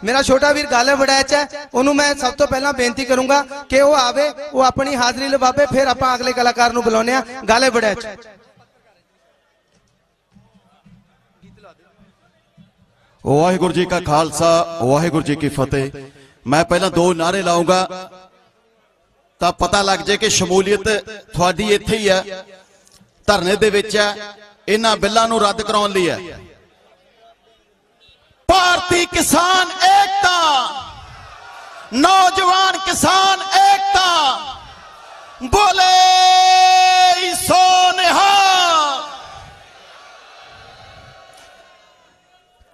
मेरा छोटा वीर गाले वड़ैच है, उन्होंने मैं सब तो पहला बेनती करूंगा कि वो आवे, वो अपनी हाजरी लवावे, फिर आप अगले कलाकार नूं बुलाउने आ। गाले वड़ैच। वाहिगुरू जी का खालसा, वाहिगुरू जी की फतेह। मैं पहला दो नारे लाऊंगा तो पता लग जाए कि शमूलीयत थोड़ी इत्थे ही है, धरने दे विच है, इन्हां बिल्लां नूं रद्द कराउण लई है। भारतीय किसान एकता, नौजवान किसान एकता, बोले सो निहाल।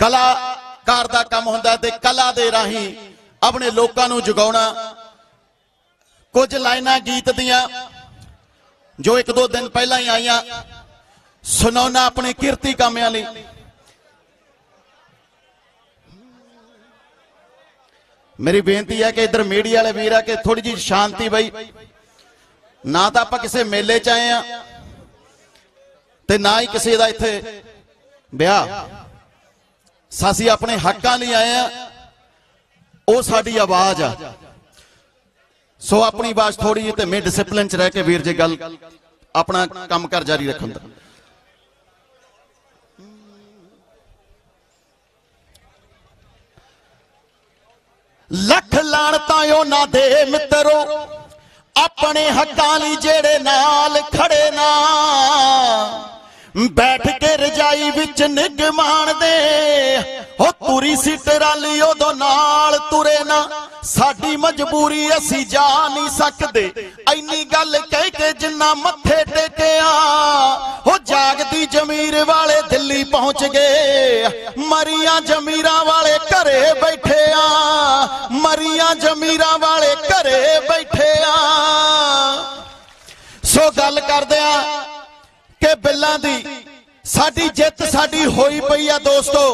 कलाकार दा काम हुंदा ते कला दे राही अपने लोकां नूं जगाउणा। कुछ लाइनां गीत दियां जो एक दो दिन पहला ही आईयां सुनाउणा अपने किरती कामियां लई। मेरी बेनती है कि इधर मीडिया वाले वीर है कि थोड़ी जी शांति बई, ना तो आप किसी मेले च आए हैं ते ना ही किसी का इत्थे ब्याह। सासी अपने हकों लिए आए हैं, वो साडी आवाज आ। सो अपनी आवाज थोड़ी जी मैं डिसिपलिन च रह के वीर जी गल अपना काम कर जारी रखूंगा। लख लाणतां उन्हां दे मित्रो अपने हकां लई जेड़े नाल खड़े ना, बैठ के रजाई विच निग माणदे हो तुरी सी टराली उदों नाल तुरे ना। साडी मजबूरी असी जा नहीं सकदे, इन्नी गल कह के जिन्ना मत्थे टेकिया हो जागदी जमीर वाले दिल्ली पहुंच गए, मरिया जमीरा वाले घरे बैठे आ, मरिया जमीरा वाले घरे बैठे आ। सो गल करदे आ कि बिल्लां दी साडी जित साडी होई पई आ। दोस्तों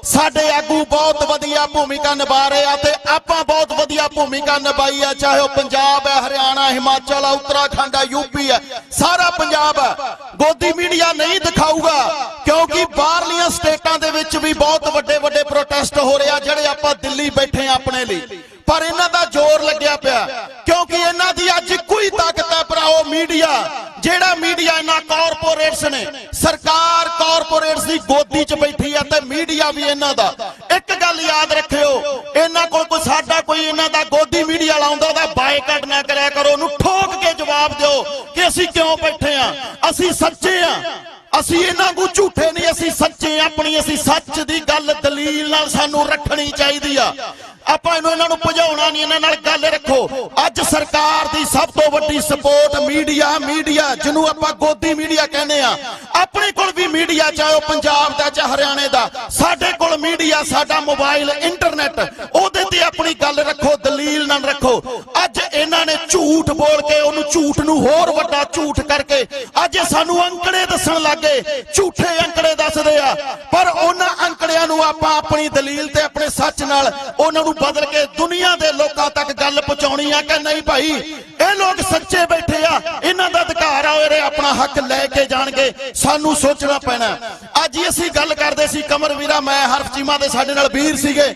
साडे आगू बहुत वधिया भूमिका निभा रहे आ ते आपां बहुत वधिया भूमिका निभाई है, चाहे वह पंजाब है, हरियाणा, हिमाचल है, उत्तराखंड है, यूपी है, सारा पंजाब है। गोदी मीडिया नहीं दिखाऊगा क्योंकि बाहरलियां स्टेटां दे विच भी बहुत वड्डे वड्डे प्रोटेस्ट हो रहे आ जिहड़े आपां दिल्ली बैठे अपने लिए, पर इन्हां दा जोर लग्या पिया क्योंकि इन्हां दी अज कोई ताकत है भराओ मीडिया, जेड़ा मीडिया इन्हां कॉरपोरेट्स ने, सरकार कॉरपोरेट्स दी गोदी च बैठी है ते मीडिया भी इन्हां दा। एक गल याद रखियो, इन्हां कोल कोई साडा कोई इन्हां दा गोदी मीडिया लाउंदा दा बायकाट ना करया करो, उन्हूं ठोक के जवाब दिओ कि असीं क्यों बैठे आ, असीं सच्चे आ, असीं इन्हां को झूठे नहीं, असीं सच्चे अपनी असीं सच दी गल दलील नाल सानू रखनी चाहिदी आ। आपां इन्हां नूं भजाउणा नहीं, इन्हां नाल गल रखो। अज सरकार दी सब तो वड्डी सपोर्ट मीडिया, मीडिया जिन्हों आपां गोदी मीडिया कहने आ, अपने कोल भी मीडिया चाहे पंजाब दा चाहे हरियाणे दा, साडे कोल मीडिया, साडा मोबाइल इंटरनेट, ओहदे ते अपनी गल रखो, दलील नाल रखो। अज इन्हां ने झूठ बोल के उहनूं झूठ नूं होर वड्डा झूठ करके अज सानू अंकड़े दस्सण लगे, झूठे अंकड़े दसदे आ, पर उन्हां अंकड़ियां नूं आपां अपनी दलील ते अपने सच नाल उहनां नूं बदल के दुनिया के लोगों तक गल पहुंचानी है कि नहीं भाई ये लोग सच्चे बैठे आ, इन्हां दा अधिकार आ, ये अपना हक लैके जाणगे, सानू सोचना पैना। अज असीं गल करदे सी कमर वीरा, मैं हरफ चीमा दे साडे नाल वीर सीगे,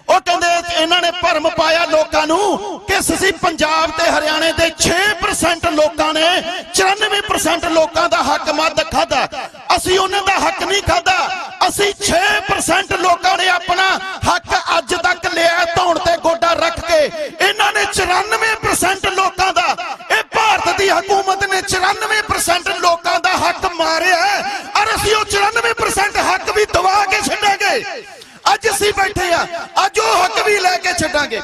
ਉਹ ਕਹਿੰਦੇ ਇਹਨਾਂ ਨੇ ਭਰਮ ਪਾਇਆ ਲੋਕਾਂ ਨੂੰ ਕਿ ਅਸੀਂ ਪੰਜਾਬ ਤੇ ਹਰਿਆਣੇ ਦੇ 6% ਲੋਕਾਂ ਨੇ 94% ਲੋਕਾਂ ਦਾ ਹੱਕ ਮੱਦ ਖਾਦਾ, ਅਸੀਂ ਉਹਨਾਂ ਦਾ ਹੱਕ ਨਹੀਂ ਖਾਦਾ, ਅਸੀਂ 6% ਲੋਕਾਂ ਨੇ ਆਪਣਾ ਹੱਕ ਅੱਜ ਤੱਕ ਲਿਆ ਧੌਣ ਤੇ ਗੋਡਾ ਰੱਖ ਕੇ। ਇਹਨਾਂ ਨੇ 94% ਲੋਕਾਂ ਦਾ, ਇਹ ਭਾਰਤ ਦੀ ਹਕੂਮਤ ਨੇ 94% ਲੋਕਾਂ ਦਾ ਹੱਕ ਮਾਰਿਆ ਔਰ ਅਸੀਂ ਉਹ 94% ਹੱਕ ਵੀ ਦਵਾ ਕੇ ਛੱਡਾਂਗੇ। ਅੱਜ ਅਸੀਂ ਬੈਠੇ ਆ, ਅੱਜ ਉਹ ਹੱਕ ਵੀ ਲੈ ਕੇ ਛੱਡਾਂਗੇ।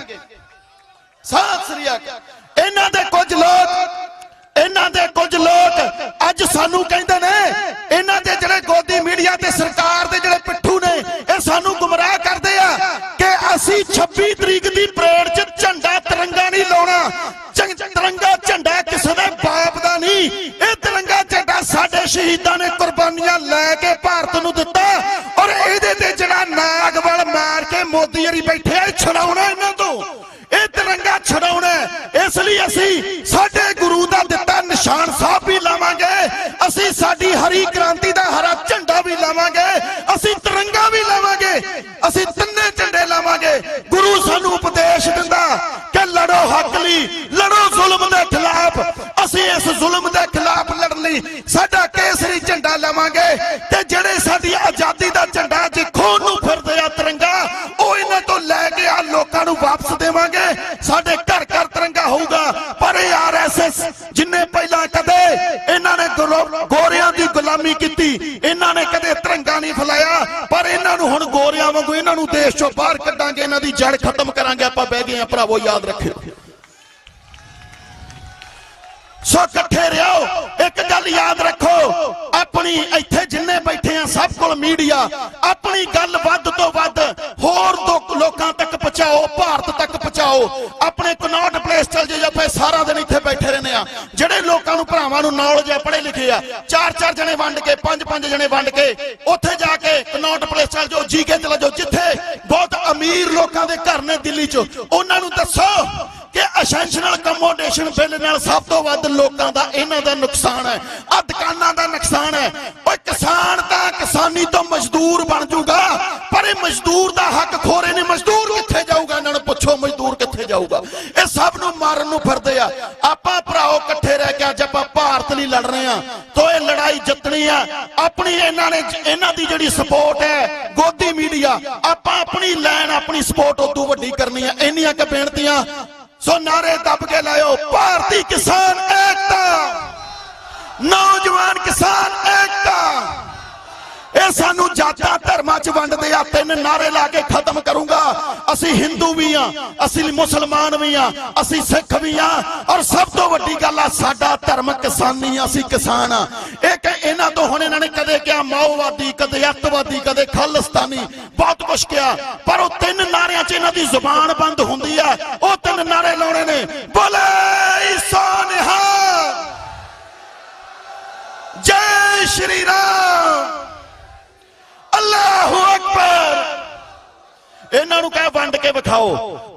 ਸਤਿ ਸ੍ਰੀ ਅਕਾਲ। ਇਹਨਾਂ ਦੇ ਕੁਝ ਲੋਕ ਅੱਜ ਸਾਨੂੰ ਕਹਿੰਦੇ ਨੇ, ਇਹਨਾਂ ਦੇ ਜਿਹੜੇ ਗੋਦੀ ਮੀਡੀਆ ਤੇ ਸਰਕਾਰ ਦੇ ਜਿਹੜੇ ਪਿੱਠੂ ਨੇ, ਇਹ ਸਾਨੂੰ ਗੁੰਮਰਾਹ ਕਰਦੇ ਆ ਕਿ ਅਸੀਂ 26 ਤਰੀਕ ਦੀ ਪਰੇਡ 'ਚ ਝੰਡਾ ਤਿਰੰਗਾ ਨਹੀਂ ਲਾਉਣਾ। तिरंगा झंडा किसी के बाप का नहीं, यह तिरंगा झंडा साडे शहीदां ने कुर्बानियां लैके भारत नूं दिता और इहदे ते जिहड़ा नागवल मार के मोदी हरी बैठे छड़ाउणा इन्हां तों, यह तिरंगा छड़ाउणा। इसलिए असीं साडे गुरु दा दिता निशान साहब भी लावांगे, असीं साडी हरी क्रांति दा हरा झंडा भी लावांगे, असीं तिरंगा भी लावांगे, असीं तिन्ने झंडे लावांगे। गुरु सानू उपदेश दिंदा कि लड़ो हक लई, लड़ो जुल्म दे खिलाफ। असीं इस जुल्म दे खिलाफ लड़न लई साडा केसरी झंडा लवांगे ते ਜਿਹੜੇ ਸਾਡੀ आजादी दा झंडा जे खून नूं फिरदे आ तिरंगा ਉਹ ਇਹਨਾਂ ਤੋਂ ਲੈ ਕੇ ਆ ਲੋਕਾਂ ਨੂੰ ਵਾਪਸ ਦੇਵਾਂਗੇ। ਸਾਡੇ ਘਰ ਘਰ तिरंगा ਹੋਊਗਾ। पर आरएसएस जिन्ने पहला कदे इन्हां ने गोरियां दी गुलामी कीती, इन्हां ने कदे तिरंगा नहीं फैलाया, पर इन्हां नूं हुण गोरियां वांगू इन्हां नूं देश चों बाहर कड्डांगे, इन्हां दी जड़ खत्म करांगे। आपां बह गए आ भरावो, याद रखियो। सो इकट्ठे रहो, एक गल याद रखो, अपनी इत्थे जिन्ने बैठे हैं सब कोल मीडिया, अपनी गल वध तो वध होर लोकां तक पहुंचाओ, भारत तक पहुंचाओ। अपने कनॉट प्लेस चल जाओ, फिर सारा दिन इत्थे बैठे रहने आ। जेडे लोकां नूं भरावां नूं नॉलेज है, पढ़े लिखे आ, 4-4 जने वंड के 5-5 जने वंड के उत्थे जाके कनॉट प्लेस चल जाओ, जीके चला जाओ, जिथे बहुत अमीर लोकां दे घर ने दिल्ली च, उन्हां नूं दसो कि एसेंशियल कमोडेशन बिल नाल सब तो वध लोकां दा इन्हां दा नुकसान है, आ दुकानां दा नुकसान है। ओए किसान तां किसानी तो मजदूर बन जूगा, पर ये मजदूर दा हक खोरे ने। मजदूर कित्थे जाऊगा? इन्हां नूं पुछो मजदूर कित्थे जाऊगा? ये सब नूं मारन नूं फिरदे आ। आपां भराओ इकट्ठे रह के अज आपां भारत लई लड़ रहे हां, तो ये लड़ाई जितनी है अपनी। इन्हां ने इन्हां दी जिहड़ी सपोर्ट है गोदी मीडिया, आपां अपनी लैन अपनी सपोर्ट उदों वड्डी करनी है। इन्नियां क बेनतियां सो नारे दब के लाओ, भारतीय किसान एकता, नौजवान किसान एकता। ये सानू जातां धर्मां च वंडदे आ, 3 नारे ला के खत्म करूंगा। असी हिंदू भी हां, असी मुसलमान भी हां, असी सिख भी हां, और सब तो वड्डी गल आ साडा धर्म किसानी, असी किसान हां। इन्हां तो हुण इन्हां ने कदे क्या माओवादी, कदे अतवादी, कदे खालिस्तानी, बहुत कुछ किया, पर वो 3 नारियां च इन्हां दी जुबान बंद हुंदी है। वो 3 नारे लाउणे ने, बोले ईसा निहाल, जय श्री राम, अल्लाहू अकबर। इन्हां नूं कह वंड के विखाओ।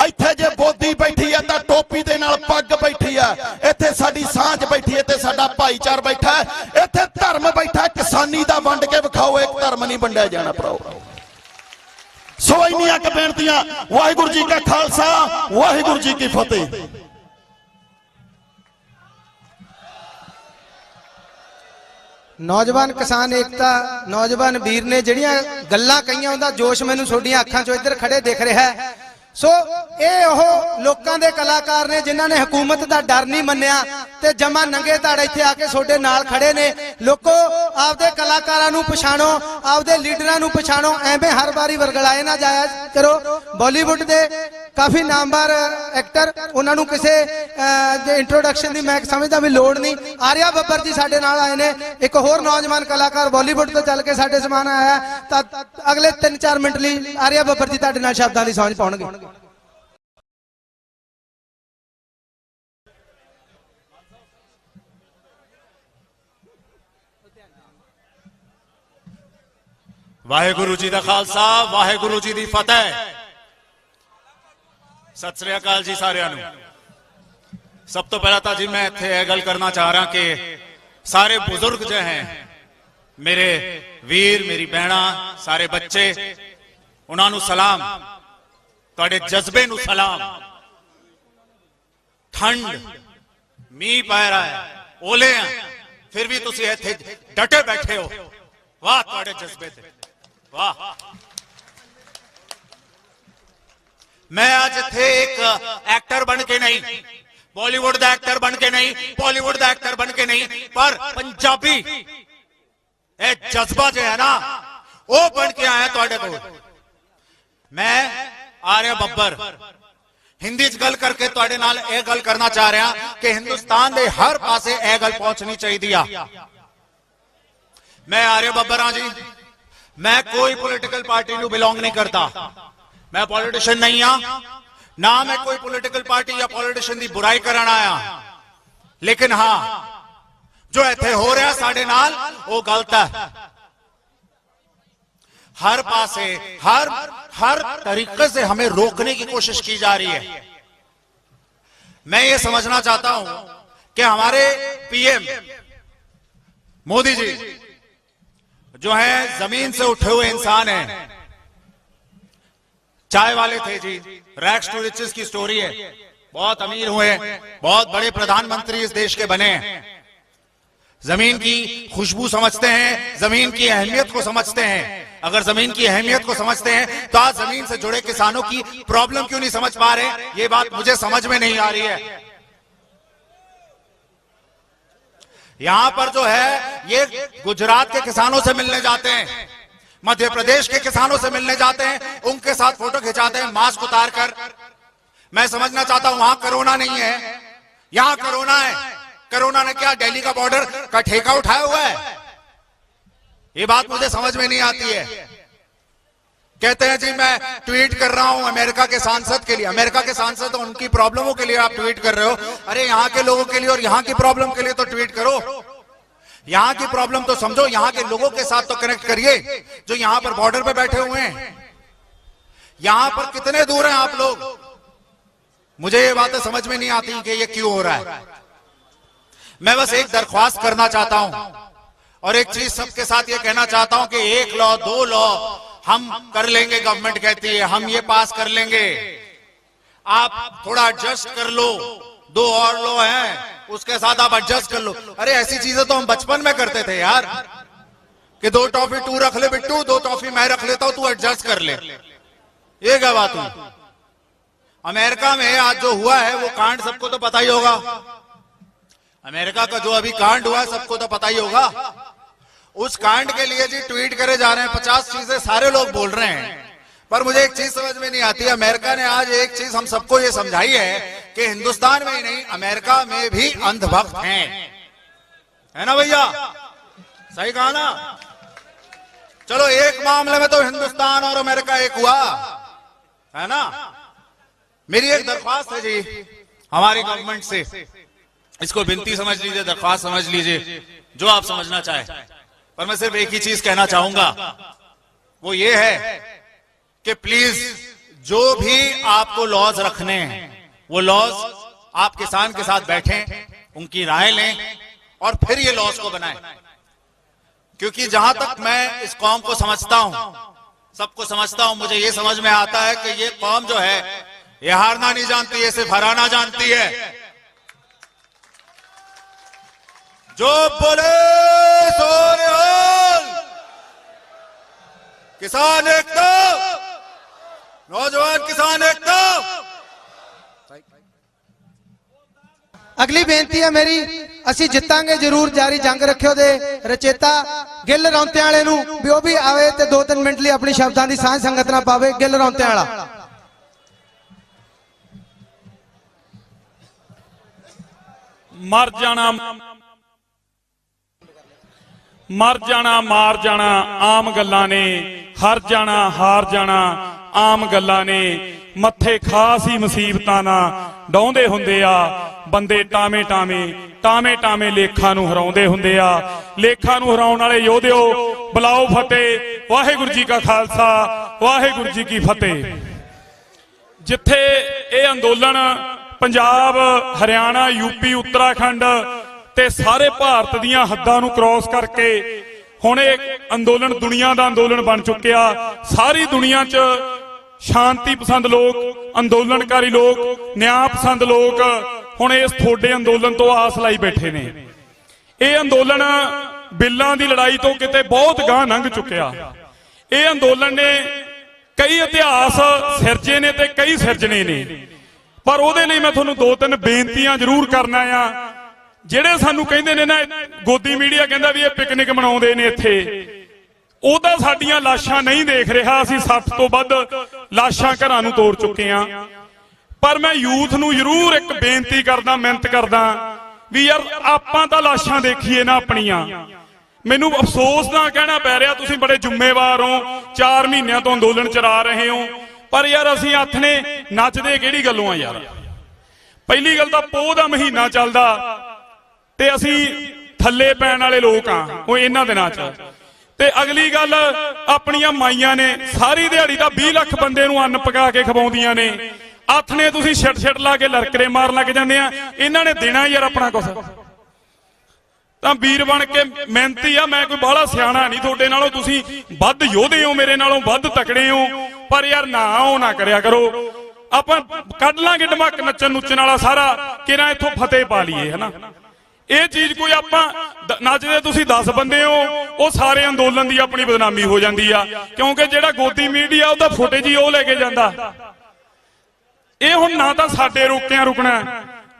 इत्थे जे बोधी बैठी है तां टोपी दे नाल पग बैठी है, इत्थे साडी सांझ बैठी है, इत्थे साडा भाईचार बैठा है, इत्थे धर्म बैठा है। किसानी दा वंड के विखाओ, एक धर्म नहीं वंडिया जाना भराओ। सो इन्नियां क बेनतियां। वाहिगुरू जी का खालसा, वाहिगुरू जी की फतेह। नौजवान किसान एकता नौजवान वीर ने ਜਿਹੜੀਆਂ ਗੱਲਾਂ ਕਹੀਆਂ ਉਹਦਾ ਜੋਸ਼ ਮੈਨੂੰ ਤੁਹਾਡੀਆਂ ਅੱਖਾਂ 'ਚੋਂ ਇੱਧਰ ਖੜੇ ਦਿਖ ਰਿਹਾ ਹੈ। ਸੋ ਇਹ ਉਹ ਲੋਕਾਂ ਦੇ ਕਲਾਕਾਰ ਨੇ ਜਿਨ੍ਹਾਂ ਨੇ ਹਕੂਮਤ ਦਾ ਡਰ ਨਹੀਂ ਮੰਨਿਆ ਤੇ ਜਮਾ ਨੰਗੇ ਧੜ ਇੱਥੇ ਆ ਕੇ ਤੁਹਾਡੇ ਨਾਲ ਖੜੇ ਨੇ। ਲੋਕੋ ਆਪਦੇ ਕਲਾਕਾਰਾਂ ਨੂੰ ਪਛਾਣੋ, ਆਪਦੇ ਲੀਡਰਾਂ ਨੂੰ ਪਛਾਣੋ, ਐਵੇਂ ਹਰ ਵਾਰੀ ਵਰਗਲਾਏ ਨਾ ਜਾਇਆ ਕਰੋ। ਬਾਲੀਵੁੱਡ ਦੇ ਕਾਫੀ ਨਾਮਵਰ ਐਕਟਰ, ਉਹਨਾਂ ਨੂੰ ਕਿਸੇ ਇੰਟਰੋਡਕਸ਼ਨ ਦੀ ਮੈਂ ਸਮਝਦਾ ਵੀ ਲੋੜ ਨਹੀਂ। ਆਰਿਆ ਬੱਬਰ ਜੀ ਸਾਡੇ ਨਾਲ ਆਏ ਨੇ, ਇੱਕ ਹੋਰ ਨੌਜਵਾਨ ਕਲਾਕਾਰ ਬਾਲੀਵੁੱਡ ਤੋਂ ਚੱਲ ਕੇ ਸਾਡੇ ਸਮਾਨ ਆਇਆ, ਤਾਂ ਅਗਲੇ 3-4 ਮਿੰਟ ਲਈ ਆਰਿਆ ਬੱਬਰ ਜੀ ਤੁਹਾਡੇ ਨਾਲ ਸ਼ਬਦਾਂ ਦੀ ਸਾਂਝ ਪਾਉਣਗੇ। वाहेगुरु जी दा खालसा, वाहेगुरु जी दी फतेह। सत श्री अकाल जी सारिਆਂ ਨੂੰ। सब तो पहला तो जी मैं इत्थे यह गल करना चाह रहा कि सारे बुजुर्ग जो हैं, मेरे वीर, मेरी भैणा, सारे बच्चे, उन्होंने सलाम, तुहाडे जज्बे नूं सलाम। ठंड मीह पै रहा है, ओले हैं, फिर भी तुसीं इत्थे डटे बैठे हो। वाह तुहाडे जज्बे ते, वाह। मैं आज इत्थे एक एक्टर बन के नहीं, बॉलीवुड दा एक्टर बन के नहीं, बॉलीवुड दा एक्टर बन के नहीं, पर पंजाबी ए जज्बा जो है ना वो बन के आया तुहाडे कोल। मैं आर्या बब्बर हिंदी च गल करके तुहाडे नाल यह गल करना चाह रहा कि हिंदुस्तान दे हर पासे यह गल पहुंचनी चाहिए। मैं आर्या बब्बर हाँ जी, मैं कोई पॉलिटिकल पार्टी नूं बिलोंग नहीं करता, मैं पॉलिटिशियन नहीं हाँ, ना मैं कोई पॉलिटिकल पार्टी या पॉलिटिशियन की बुराई करन आया। लेकिन हाँ, जो इत्थे हो रहा साडे नाल वो गलत है। हर पासे हर तरीके से हमें रोकने की कोशिश की जा रही है। मैं ये समझना चाहता हूं कि हमारे पीएम मोदी जी जो है जमीन से उठे हुए इंसान हैं, चाय वाले थे जी, रैग्स टू रिचेस की स्टोरी है, बहुत अमीर हुए, बहुत बड़े प्रधानमंत्री इस देश के बने हैं। जमीन की खुशबू समझते हैं, जमीन की अहमियत को समझते हैं। अगर जमीन की अहमियत को समझते हैं तो आज जमीन से जुड़े किसानों की प्रॉब्लम क्यों नहीं समझ पा रहे, ये बात मुझे समझ में नहीं आ रही है। यहां पर जो है ये गुजरात के किसानों से मिलने जाते हैं, मध्य प्रदेश के किसानों से मिलने जाते हैं, उनके साथ फोटो खिंचाते हैं मास्क उतार कर। मैं समझना चाहता हूं वहां कोरोना नहीं है, यहां कोरोना है। कोरोना ने क्या दिल्ली का बॉर्डर का ठेका उठाया हुआ है? ये बात मुझे समझ में नहीं आती है। कहते हैं जी मैं ट्वीट कर रहा हूं अमेरिका के सांसद के लिए। अमेरिका के सांसद उनकी प्रॉब्लमों के लिए आप ट्वीट कर रहे हो, अरे यहां के लोगों के लिए और यहां की प्रॉब्लम के लिए तो ट्वीट करो। यहां की प्रॉब्लम तो समझो, यहां के लोगों के साथ तो कनेक्ट करिए जो यहां पर बॉर्डर पे बैठे हुए हैं। यहां पर कितने दूर हैं आप लोग? मुझे ये बातें समझ में नहीं आती कि ये क्यों हो रहा है। मैं बस एक दरख्वास्त करना चाहता हूं और एक चीज सबके साथ ये कहना चाहता हूं कि 1 लॉ 2 लॉ हम कर लेंगे, गवर्नमेंट कहती है हम ये पास कर लेंगे, आप थोड़ा एडजस्ट कर लो, 2 और लॉ हैं उसके साथ आप एडजस्ट कर लो। अरे ऐसी चीजें तो हम बचपन में करते थे यार, कि 2 टॉफी तू रख ले बिट्टू, 2 टॉफी मैं रख लेता हूं, तू एडजस्ट कर ले। ये क्या बात हुई? अमेरिका में आज जो हुआ है वो कांड सबको तो पता ही होगा। अमेरिका का जो अभी कांड हुआ है सबको तो पता ही होगा। उस कांड के लिए जी ट्वीट करे जा रहे हैं, 50 चीजें सारे लोग बोल रहे हैं, पर मुझे एक चीज समझ में नहीं आती। अमेरिका ने आज एक चीज हम सबको ये समझाई है कि हिंदुस्तान में ही नहीं अमेरिका में भी अंधभक्त हैं, है ना भैया? सही कहा ना? चलो एक मामले में तो हिंदुस्तान और अमेरिका एक हुआ, है ना? मेरी एक दरख्वास्त है जी हमारी गवर्नमेंट से, इसको विनती समझ लीजिए, दरख्वास्त समझ लीजिए, जो आप समझना चाहे, पर मैं सिर्फ एक ही चीज कहना चाहूंगा, वो ये है कि प्लीज जो भी आपको लॉज रखने हैं वो लॉज आप किसान के साथ बैठें, उनकी राय लें और फिर ये लॉज को बनाएं। क्योंकि जहां तक मैं इस कौम को समझता हूं, सबको समझता हूं, मुझे ये समझ में आता है कि ये कौम जो है ये हारना नहीं जानती है, सिर्फ हराना जानती है। जो बोले सो निहाल, किसान एकता, नौजवान किसान एकता। अगली बेनती है मेरी, ਅਸੀਂ ਜਿੱਤਾਂਗੇ ਜਰੂਰ, ਜਾਰੀ ਜੰਗ ਰੱਖਿਓ ਦੇ ਰਚੇਤਾ ਗਿੱਲ ਰੌਂਤਿਆਂ ਵਾਲੇ ਨੂੰ ਵੀ ਉਹ ਵੀ ਆਵੇ ਤੇ 2-3 ਮਿੰਟ ਲਈ ਆਪਣੀ ਸ਼ਬਦਾਂ ਦੀ ਸਾਂਝ ਸੰਗਤ ਨਾਲ ਪਾਵੇ। ਗਿੱਲ ਰੌਂਤਿਆਂ ਵਾਲਾ मर जाना मार जाना आम गल्लां ने, हर जाना हार जाना आम गल्लां ने, मत्थे खास ही मुसीबतां ना डौंदे हुंदे आ बंदे, टामे टामे लेखां नूं हराउंदे हुंदे आ। लेखां नूं हराउण वाले योधिओ बुलाओ फतेह, वाहिगुरू जी का खालसा वाहिगुरू जी की फतेह। जिथे ये अंदोलन पंजाब, हरियाणा, यूपी, उत्तराखंड ते सारे भारत दीयां हद्दां नूं क्रॉस करके हुण इह अंदोलन दुनिया दा अंदोलन बन चुकिया। सारी दुनिया च शांति पसंद लोग, अंदोलनकारी लोग, न्याय पसंद लोग हुण इस थोड़े अंदोलन तो आस लाई बैठे ने। यह अंदोलन बिल्लां दी लड़ाई तो किते बहुत गांह लंघ चुकिया। यह अंदोलन ने कई इतिहास सिरजे ने ते कई सिरजने ने, पर ਉਹਦੇ ਲਈ मैं ਤੁਹਾਨੂੰ 2-3 ਬੇਨਤੀਆਂ ਜ਼ਰੂਰ ਕਰਨਾ ਆ। ਜਿਹੜੇ ਸਾਨੂੰ ਕਹਿੰਦੇ ਨੇ ਨਾ ਗੋਦੀ ਮੀਡੀਆ ਕਹਿੰਦਾ ਵੀ ਇਹ ਪਿਕਨਿਕ ਮਨਾਉਂਦੇ ਨੇ ਇੱਥੇ, ਉਹਦਾ ਸਾਡੀਆਂ ਲਾਸ਼ਾਂ ਨਹੀਂ ਦੇਖ ਰਿਹਾ। ਅਸੀਂ 60 ਤੋਂ ਵੱਧ ਲਾਸ਼ਾਂ ਘਰਾਂ ਨੂੰ ਤੋੜ ਚੁੱਕੇ ਆ। ਪਰ ਮੈਂ ਯੂਥ ਨੂੰ ਜ਼ਰੂਰ ਇੱਕ ਬੇਨਤੀ ਕਰਦਾ, ਮਿਹਨਤ ਕਰਦਾ ਵੀ ਯਾਰ ਆਪਾਂ ਤਾਂ ਲਾਸ਼ਾਂ ਦੇਖੀਏ ਨਾ ਆਪਣੀਆਂ। ਮੈਨੂੰ ਅਫਸੋਸ ਨਾਲ ਕਹਿਣਾ ਪੈ ਰਿਹਾ, ਤੁਸੀਂ ਬੜੇ ਜ਼ਿੰਮੇਵਾਰ ਹੋ, 4 ਮਹੀਨਿਆਂ ਤੋਂ ਅੰਦੋਲਨ ਚਲਾ ਰਹੇ ਹੋ, पर यार असीं हथ ने नचदे किहड़ी गल्लों आ यार। पहली गल तां पोह दा महीना चलदा ते असीं थल्ले पैण वाले लोक आ वो इन्हां दिनां च। ते अगली गल अपणियां माईयां ने सारी दिहाड़ी तां 20 लाख बंदे नूं अन्न पका के खवाउंदियां ने, हथ ने तुसीं छिट ला के लड़करे मारन लग जांदे आ। इन्हां ने देना यार अपना कुछ तां वीर बन के मेहनती आ। मैं कोई बाहला सियाणा नहीं, तुहाडे नालों तुसीं वध योधे हो, मेरे नालों वध तकड़े हो, ਪਰ ਯਾਰ ਨਾ ਉਹ ਨਾ ਕਰਿਆ ਕਰੋ। ਆਪਾਂ ਕੱਢ ਲਾਂਗੇ ਢਮਕ ਨੱਚਣ ਨੁੱਚਣ ਵਾਲਾ ਸਾਰਾ ਕਿਹੜਾ ਇੱਥੋਂ ਫਤਿਹ ਪਾ ਲਈਏ ਹਨਾ। ਇਹ ਚੀਜ਼ ਕੋਈ ਆਪਾਂ ਨੱਚਦੇ ਤੁਸੀਂ 10 ਬੰਦੇ ਹੋ, ਉਹ ਸਾਰੇ ਅੰਦੋਲਨ ਦੀ ਆਪਣੀ ਬਦਨਾਮੀ ਹੋ ਜਾਂਦੀ ਆ, ਕਿਉਂਕਿ ਜਿਹੜਾ ਗੋਦੀ ਮੀਡੀਆ ਉਹਦਾ ਫੁਟੇਜ ਹੀ ਉਹ ਲੈ ਕੇ ਜਾਂਦਾ। ਇਹ ਹੁਣ ਨਾ ਤਾਂ ਸਾਡੇ ਰੋਕਿਆਂ ਰੁਕਣਾ,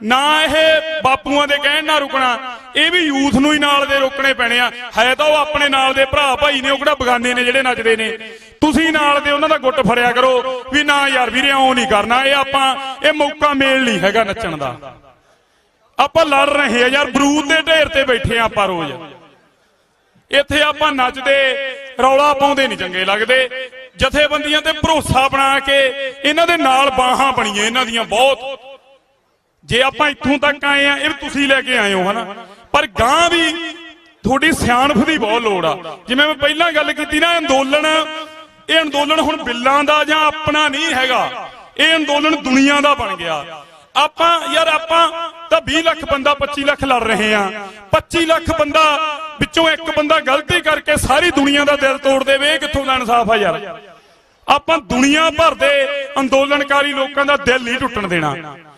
ਨਾ ਇਹ ਬਾਪੂਆਂ ਦੇ ਕਹਿਣ ਨਾਲ ਰੁਕਣਾ, ਇਹ ਵੀ ਯੂਥ ਨੂੰ ਹੀ ਨਾਲ ਦੇ ਰੋਕਣੇ ਪੈਣੇ ਆ। ਹੈ ਤਾਂ ਉਹ ਆਪਣੇ ਨਾਲ ਦੇ ਭਰਾ ਭਾਈ ਨੇ, ਉਹ ਕਿਹੜਾ ਬਗਾਨੇ ਨੇ ਜਿਹੜੇ ਨੱਚਦੇ ਨੇ। ਤੁਸੀਂ ਨਾਲ ਦੇ ਉਹਨਾਂ ਦਾ ਗੁੱਟ ਫੜਿਆ ਕਰੋ ਵੀ ਨਾ ਯਾਰ ਵੀਰੇ ਉਹ ਨਹੀਂ ਕਰਨਾ, ਇਹ ਮੌਕਾ ਮੇਲ ਨਹੀਂ ਹੈਗਾ ਨੱਚਣ ਦਾ। ਆਪਾਂ ਲੜ ਰਹੇ ਆ ਯਾਰ, ਬਰੂਦ ਦੇ ਢੇਰ ਤੇ ਬੈਠੇ ਆ ਆਪਾਂ ਰੋਜ਼ ਇੱਥੇ। ਆਪਾਂ ਨੱਚਦੇ ਰੌਲਾ ਪਾਉਂਦੇ ਨਹੀਂ ਚੰਗੇ ਲੱਗਦੇ। ਜਥੇਬੰਦੀਆਂ ਤੇ ਭਰੋਸਾ ਬਣਾ ਕੇ ਇਹਨਾਂ ਦੇ ਨਾਲ ਬਾਹਾਂ ਬਣੀਆਂ ਇਹਨਾਂ ਦੀਆਂ ਬਹੁਤ। ਜੇ ਆਪਾਂ ਇੱਥੋਂ ਤੱਕ ਆਏ ਆ, ਇਹ ਤੁਸੀਂ ਲੈ ਕੇ ਆਏ ਹੋ ਹਨਾ, ਪਰ ਗਾਂ ਵੀ ਤੁਹਾਡੀ ਸਿਆਣਪ ਦੀ ਬਹੁਤ ਲੋੜ ਆ। ਜਿਵੇਂ ਮੈਂ ਪਹਿਲਾਂ ਗੱਲ ਕੀਤੀ ਨਾ, ਇਹ ਅੰਦੋਲਨ ਹੁਣ ਬਿੱਲਾਂ ਦਾ ਜਾਂ ਆਪਣਾ ਨਹੀਂ ਹੈਗਾ, ਇਹ ਅੰਦੋਲਨ ਦੁਨੀਆ ਦਾ ਬਣ ਗਿਆ। ਆਪਾਂ ਤਾਂ 20 ਲੱਖ ਬੰਦਾ 25 ਲੱਖ ਲੜ ਰਹੇ ਆ। 25 ਲੱਖ ਬੰਦਾ ਵਿੱਚੋਂ ਇੱਕ ਬੰਦਾ ਗਲਤੀ ਕਰਕੇ ਸਾਰੀ ਦੁਨੀਆ ਦਾ ਦਿਲ ਤੋੜ ਦੇਵੇ, ਇਹ ਕਿੱਥੋਂ ਦਾ ਇਨਸਾਫ ਆ ਯਾਰ। ਆਪਾਂ ਦੁਨੀਆ ਭਰ ਦੇ ਅੰਦੋਲਨਕਾਰੀ ਲੋਕਾਂ ਦਾ ਦਿਲ ਨਹੀਂ ਟੁੱਟਣ ਦੇਣਾ।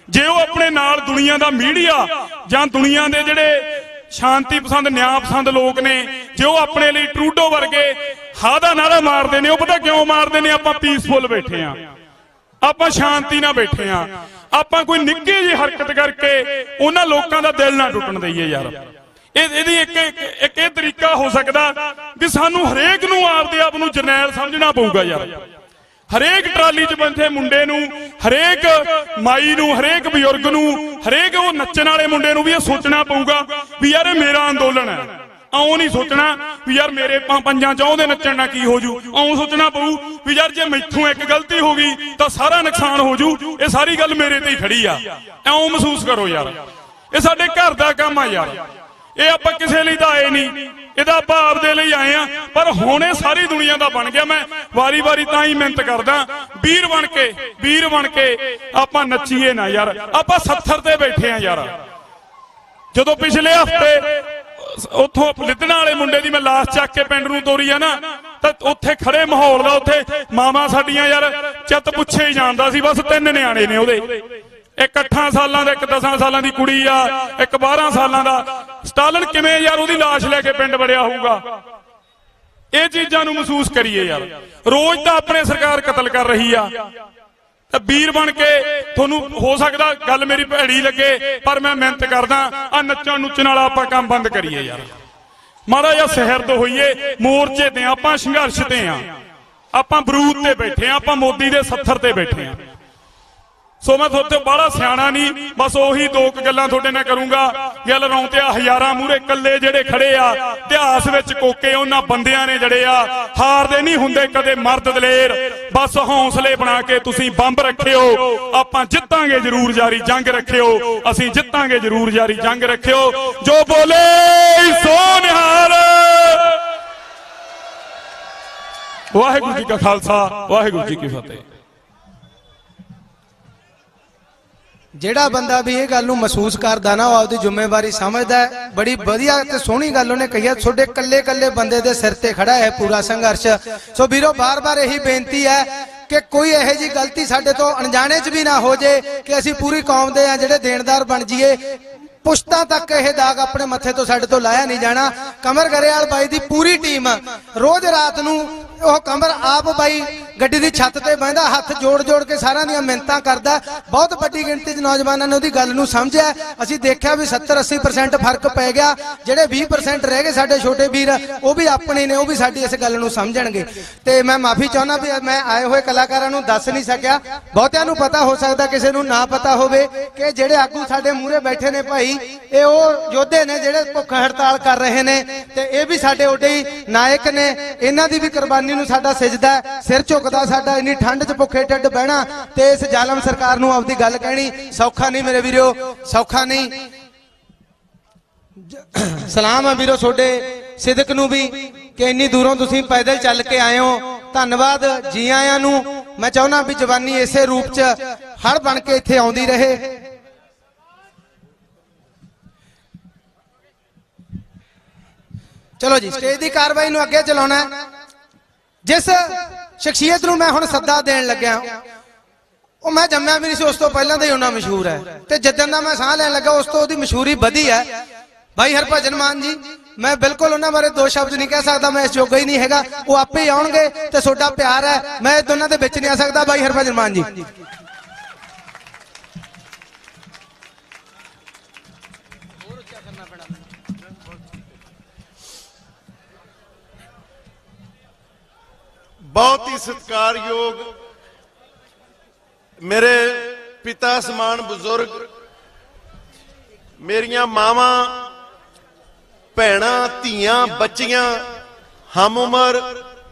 ਜੇ ਉਹ ਆਪਣੇ ਨਾਲ ਦੁਨੀਆ ਦਾ ਮੀਡੀਆ ਜਾਂ ਦੁਨੀਆ ਦੇ ਜਿਹੜੇ ਸ਼ਾਂਤੀ ਪਸੰਦ ਨਿਆਂ ਪਸੰਦ ਲੋਕ ਨੇ, ਜੇ ਉਹ ਆਪਣੇ ਲਈ ਟਰੂਡੋ ਵਰਗੇ ਹਾਂ ਦਾ ਨਾਰਾ ਮਾਰਦੇ ਨੇ, ਉਹ ਪਤਾ ਕਿਉਂ ਮਾਰਦੇ ਨੇ? ਆਪਾਂ ਪੀਸਫੁਲ ਬੈਠੇ ਆ, ਆਪਾਂ ਸ਼ਾਂਤੀ ਨਾਲ ਬੈਠੇ ਆ। ਆਪਾਂ ਕੋਈ ਨਿੱਕੀ ਜਿਹੀ ਹਰਕਤ ਕਰਕੇ ਉਹਨਾਂ ਲੋਕਾਂ ਦਾ ਦਿਲ ਨਾ ਟੁੱਟਣ ਦਈਏ ਯਾਰ। ਇਹਦੀ ਇੱਕ ਇਹ ਤਰੀਕਾ ਹੋ ਸਕਦਾ ਵੀ ਸਾਨੂੰ ਹਰੇਕ ਨੂੰ ਆਪਦੇ ਆਪ ਨੂੰ ਜਰਨੈਲ ਸਮਝਣਾ ਪਊਗਾ ਯਾਰ। ਹਰੇਕ ਟਰਾਲੀ 'ਚ ਬੰਦੇ ਮੁੰਡੇ ਨੂੰ, ਹਰੇਕ ਮਾਈ ਨੂੰ, ਹਰੇਕ ਬਜ਼ੁਰਗ ਨੂੰ, ਹਰੇਕ ਉਹ ਨੱਚਣ ਵਾਲੇ ਮੁੰਡੇ ਨੂੰ ਵੀ ਇਹ ਸੋਚਣਾ ਪਊਗਾ ਵੀ ਯਾਰ ਇਹ ਮੇਰਾ ਅੰਦੋਲਨ ਹੈ। ਆਉਂ ਨਹੀਂ ਸੋਚਣਾ ਵੀ ਯਾਰ ਮੇਰੇ ਪੰਜਾਂ ਚੌਂਦੇ ਨੱਚਣ ਨਾਲ ਕੀ ਹੋ ਜੂ। ਆਉਂ ਸੋਚਣਾ ਪਊ ਵੀ ਯਾਰ ਜੇ ਮੈਥੋਂ ਇੱਕ ਗਲਤੀ ਹੋ ਗਈ ਤਾਂ ਸਾਰਾ ਨੁਕਸਾਨ ਹੋ ਜੂ, ਇਹ ਸਾਰੀ ਗੱਲ ਮੇਰੇ ਤੇ ਹੀ ਖੜੀ ਆ। ਇਉਂ ਮਹਿਸੂਸ ਕਰੋ ਯਾਰ, ਇਹ ਸਾਡੇ ਘਰ ਦਾ ਕੰਮ ਆ ਯਾਰ। ਇਹ ਆਪਾਂ ਕਿਸੇ ਲਈ ਤਾਂ ਆਏ ਨਹੀਂ, ਇਹਦਾ ਆਪਾਂ ਆਪਦੇ ਲਈ ਆਏ ਆ। ਪਰ ਹੁਣ ਇਹ ਸਾਰੀ ਦੁਨੀਆ ਦਾ ਬਣ ਗਿਆ। ਮੈਂ ਵਾਰੀ-ਵਾਰੀ ਤਾਂ ਹੀ ਮਿਹਨਤ ਕਰਦਾ, ਵੀਰ ਬਣ ਕੇ ਆਪਾਂ ਨੱਚੀਏ ਨਾ ਯਾਰ। ਆਪਾਂ 70 ਤੇ ਬੈਠੇ ਆ ਯਾਰ। ਜਦੋਂ ਪਿਛਲੇ ਹਫਤੇ ਉੱਥੋਂ ਲਿੱਦਣਾ ਵਾਲੇ ਮੁੰਡੇ ਦੀ ਮੈਂ ਲਾਸ਼ ਚੱਕ ਕੇ ਪਿੰਡ ਨੂੰ ਤੋਰੀ ਆ ਨਾ, ਤਾਂ ਉੱਥੇ ਖੜੇ ਮਾਹੌਲ ਦਾ, ਉੱਥੇ ਮਾਵਾਂ ਸਾਡੀਆਂ ਯਾਰ ਚਿੱਤ ਪੁੱਛੇ ਹੀ ਜਾਂਦਾ ਸੀ। ਬਸ 3 ਨਿਆਣੇ ਨੇ ਉਹਦੇ, ਇੱਕ 8 ਸਾਲਾਂ ਦਾ, ਇੱਕ 10 ਸਾਲਾਂ ਦੀ ਕੁੜੀ ਆ, ਇੱਕ 12 ਸਾਲਾਂ ਦਾ। ਸਟਾਲਨ ਕਿਵੇਂ ਯਾਰ ਉਹਦੀ ਲਾਸ਼ ਲੈ ਕੇ ਪਿੰਡ ਵੜਿਆ ਹੋਊਗਾ? ਇਹ ਚੀਜ਼ਾਂ ਨੂੰ ਮਹਿਸੂਸ ਕਰੀਏ ਯਾਰ। ਰੋਜ਼ ਤਾਂ ਆਪਣੇ ਸਰਕਾਰ ਕਤਲ ਕਰ ਰਹੀ ਆ, ਤਾਂ ਵੀਰ ਬਣ ਕੇ ਤੁਹਾਨੂੰ ਹੋ ਸਕਦਾ ਗੱਲ ਮੇਰੀ ਭੈੜੀ ਲੱਗੇ, ਪਰ ਮੈਂ ਮਿਹਨਤ ਕਰਦਾ। ਆ ਨੱਚਣ ਨੁੱਚਣ ਵਾਲਾ ਆਪਾਂ ਕੰਮ ਬੰਦ ਕਰੀਏ ਯਾਰ। ਮਾੜਾ ਜਿਹਾ ਸਹਿਰਦ ਹੋਈਏ, ਮੋਰਚੇ ਤੇ ਆਪਾਂ ਸੰਘਰਸ਼ ਤੇ ਆ, ਆਪਾਂ ਬਰੂਦ ਤੇ ਬੈਠੇ ਆ, ਆਪਾਂ ਮੋਦੀ ਦੇ 70 ਤੇ ਬੈਠੇ ਆ। ਸੋ ਮੈਂ ਤੁਹਾਡੇ ਬਾਹਲਾ ਸਿਆਣਾ ਨਹੀਂ, ਬਸ ਉਹੀ 2 ਗੱਲਾਂ ਤੁਹਾਡੇ ਨਾਲ ਕਰੂੰਗਾ। ਗੱਲ ਰੌਂਤਿਆ ਹਜ਼ਾਰਾਂ ਮੂਹਰੇ ਕੱਲੇ ਜਿਹੜੇ ਖੜੇ ਆ, ਇਤਿਹਾਸ ਵਿੱਚ ਕੋਕੇ ਉਹਨਾਂ ਬੰਦਿਆਂ ਨੇ ਜੜੇ ਆ। ਹਾਰਦੇ ਨਹੀਂ ਹੁੰਦੇ ਕਦੇ ਮਰਦ ਦਲੇਰ, ਬਸ ਹੌਸਲੇ ਬਣਾ ਕੇ ਤੁਸੀਂ ਬੰਬ ਰੱਖਿਓ। ਆਪਾਂ ਜਿੱਤਾਂਗੇ ਜ਼ਰੂਰ ਜਾਰੀ ਜੰਗ ਰੱਖਿਓ, ਅਸੀਂ ਜਿੱਤਾਂਗੇ ਜ਼ਰੂਰ ਜਾਰੀ ਜੰਗ ਰੱਖਿਓ। ਜੋ ਬੋਲੇ ਸੋ ਨਿਹਾਲ। ਵਾਹਿਗੁਰੂ ਜੀ ਕਾ ਖਾਲਸਾ, ਵਾਹਿਗੁਰੂ ਜੀ ਕੀ ਫਤਿਹ। ਜਿਹੜਾ ਬੰਦਾ ਵੀ ਇਹ ਗੱਲ ਨੂੰ ਮਹਿਸੂਸ ਕਰਦਾ ਨਾ, ਉਹ ਆਪਦੀ ਜ਼ਿੰਮੇਵਾਰੀ ਸਮਝਦਾ ਹੈ। ਬੜੀ ਵਧੀਆ ਤੇ ਸੋਹਣੀ ਗੱਲ ਉਹਨੇ ਕਹੀ ਹੈ। ਤੁਹਾਡੇ ਕੱਲੇ ਬੰਦੇ ਦੇ ਸਿਰ ਤੇ ਖੜਾ ਹੈ ਪੂਰਾ ਸੰਘਰਸ਼। ਸੋ ਵੀਰੋ, ਬਾਰ-ਬਾਰ ਇਹੀ ਬੇਨਤੀ ਹੈ ਕਿ ਕੋਈ ਇਹੋ ਜੀ ਗਲਤੀ ਸਾਡੇ ਤੋਂ ਅਣਜਾਣੇ 'ਚ ਵੀ ਨਾ ਹੋ ਜੇ ਕਿ ਅਸੀਂ ਪੂਰੀ ਕੌਮ ਦੇ ਆ ਜਿਹੜੇ ਦੇਣਦਾਰ ਬਣ ਜਾਈਏ। ਪੁਸ਼ਤਾਂ ਤੱਕ ਇਹ ਦਾਗ ਆਪਣੇ ਮੱਥੇ ਤੋਂ ਸਾਡੇ ਤੋਂ ਲਾਇਆ ਨਹੀਂ ਜਾਣਾ। ਕਮਰ ਗਰੇਵਾਲ ਬਾਈ ਦੀ ਪੂਰੀ ਟੀਮ ਰੋਜ਼ ਰਾਤ ਨੂੰ ਉਹ ਕਮਰ ਆਪ ਬਾਈ ਗੱਡੀ ਦੀ ਛੱਤ ਤੇ ਬਹਿੰਦਾ, ਹੱਥ ਜੋੜ ਕੇ ਸਾਰਿਆਂ ਦੀਆਂ ਮਿਹਨਤਾਂ ਕਰਦਾ। ਬਹੁਤ ਵੱਡੀ ਗਿਣਤੀ 'ਚ ਨੌਜਵਾਨਾਂ ਨੇ ਉਹਦੀ ਗੱਲ ਨੂੰ ਸਮਝਿਆ। ਅਸੀਂ ਦੇਖਿਆ ਵੀ 70-80% ਫਰਕ ਪੈ ਗਿਆ। ਜਿਹੜੇ 20% ਰਹਿ ਗਏ ਸਾਡੇ ਛੋਟੇ ਵੀਰ, ਉਹ ਵੀ ਆਪਣੇ ਨੇ, ਉਹ ਵੀ ਸਾਡੀ ਇਸ ਗੱਲ ਨੂੰ ਸਮਝਣਗੇ। ਤੇ ਮੈਂ ਮਾਫੀ ਚਾਹੁੰਦਾ ਵੀ ਮੈਂ ਆਏ ਹੋਏ ਕਲਾਕਾਰਾਂ ਨੂੰ ਦੱਸ ਨਹੀਂ ਸਕਿਆ। ਬਹੁਤਿਆਂ ਨੂੰ ਪਤਾ ਹੋ ਸਕਦਾ, ਕਿਸੇ ਨੂੰ ਨਾ ਪਤਾ ਹੋਵੇ ਕਿ ਜਿਹੜੇ ਆਗੂ ਸਾਡੇ ਮੂਹਰੇ ਬੈਠੇ ਨੇ ਭਾਈ, ਇਹ ਉਹ ਯੋਧੇ ਨੇ ਜਿਹੜੇ ਭੁੱਖ ਹੜਤਾਲ ਕਰ ਰਹੇ ਨੇ, ਤੇ ਇਹ ਵੀ ਸਾਡੇ ਓਡੇ ਹੀ ਨਾਇਕ ਨੇ। ਇਹਨਾਂ ਦੀ ਵੀ ਕੁਰਬਾਨੀ ਨੂੰ ਸਾਡਾ ਸਿਜਦਾ, ਸਿਰ ਝੁਕਦਾ ਸਾਡਾ। ਇੰਨੀ ਠੰਡ 'ਚ ਭੁੱਖੇ ਢਿੱਡ ਬਹਿਣਾ ਤੇ ਇਸ ਜ਼ਾਲਮ ਸਰਕਾਰ ਨੂੰ ਆਪਦੀ ਗੱਲ ਕਹਿਣੀ ਸੌਖਾ ਨਹੀਂ ਮੇਰੇ ਵੀਰੋ, ਸੌਖਾ ਨਹੀਂ। ਸਲਾਮ ਆ ਵੀਰੋ ਤੁਹਾਡੇ ਸਿਦਕ ਨੂੰ ਵੀ ਕਿ ਇੰਨੀ ਦੂਰੋਂ ਤੁਸੀਂ ਪੈਦਲ ਚੱਲ ਕੇ ਆਏ ਹੋ। ਧੰਨਵਾਦ ਜੀ ਆਇਆਂ ਨੂੰ। ਮੈਂ ਚਾਹੁੰਦਾ ਵੀ ਜਵਾਨੀ ਇਸੇ ਰੂਪ 'ਚ ਹੜ ਬਣ ਕੇ ਇੱਥੇ ਆਉਂਦੀ ਰਹੇ। ਚਲੋ ਜੀ, ਸਟੇਜ ਦੀ ਕਾਰਵਾਈ ਨੂੰ ਅੱਗੇ ਚਲਾਉਣਾ। ਜਿਸ ਸ਼ਖਸੀਅਤ ਨੂੰ ਮੈਂ ਹੁਣ ਸੱਦਾ ਦੇਣ ਲੱਗਿਆ ਉਹ ਮੈਂ ਜੰਮਿਆ ਵੀ ਨਹੀਂ ਸੀ, ਉਸ ਤੋਂ ਪਹਿਲਾਂ ਦਾ ਹੀ ਉਹਨਾਂ ਮਸ਼ਹੂਰ ਹੈ ਤੇ ਜਿੱਦਣ ਦਾ ਮੈਂ ਸਾਹ ਲੈਣ ਲੱਗਾ ਉਸ ਤੋਂ ਉਹਦੀ ਮਸ਼ਹੂਰੀ ਵਧੀ ਹੈ। ਭਾਈ ਹਰਭਜਨ ਮਾਨ ਜੀ, ਮੈਂ ਬਿਲਕੁਲ ਉਹਨਾਂ ਬਾਰੇ ਦੋ ਸ਼ਬਦ ਨਹੀਂ ਕਹਿ ਸਕਦਾ, ਮੈਂ ਇਸ ਜੋਗਾ ਹੀ ਨਹੀਂ ਹੈਗਾ, ਉਹ ਆਪੇ ਹੀ ਆਉਣਗੇ ਤੇ ਤੁਹਾਡਾ ਪਿਆਰ ਹੈ, ਮੈਂ ਦੋਨਾਂ ਦੇ ਵਿੱਚ ਨਹੀਂ ਆ ਸਕਦਾ। ਭਾਈ ਹਰਭਜਨ ਮਾਨ ਜੀ बहुत ही सत्कारयोग मेरे पिता समान बुजुर्ग, मेरिया मावां भैणां धीआं बच्चियां हम उमर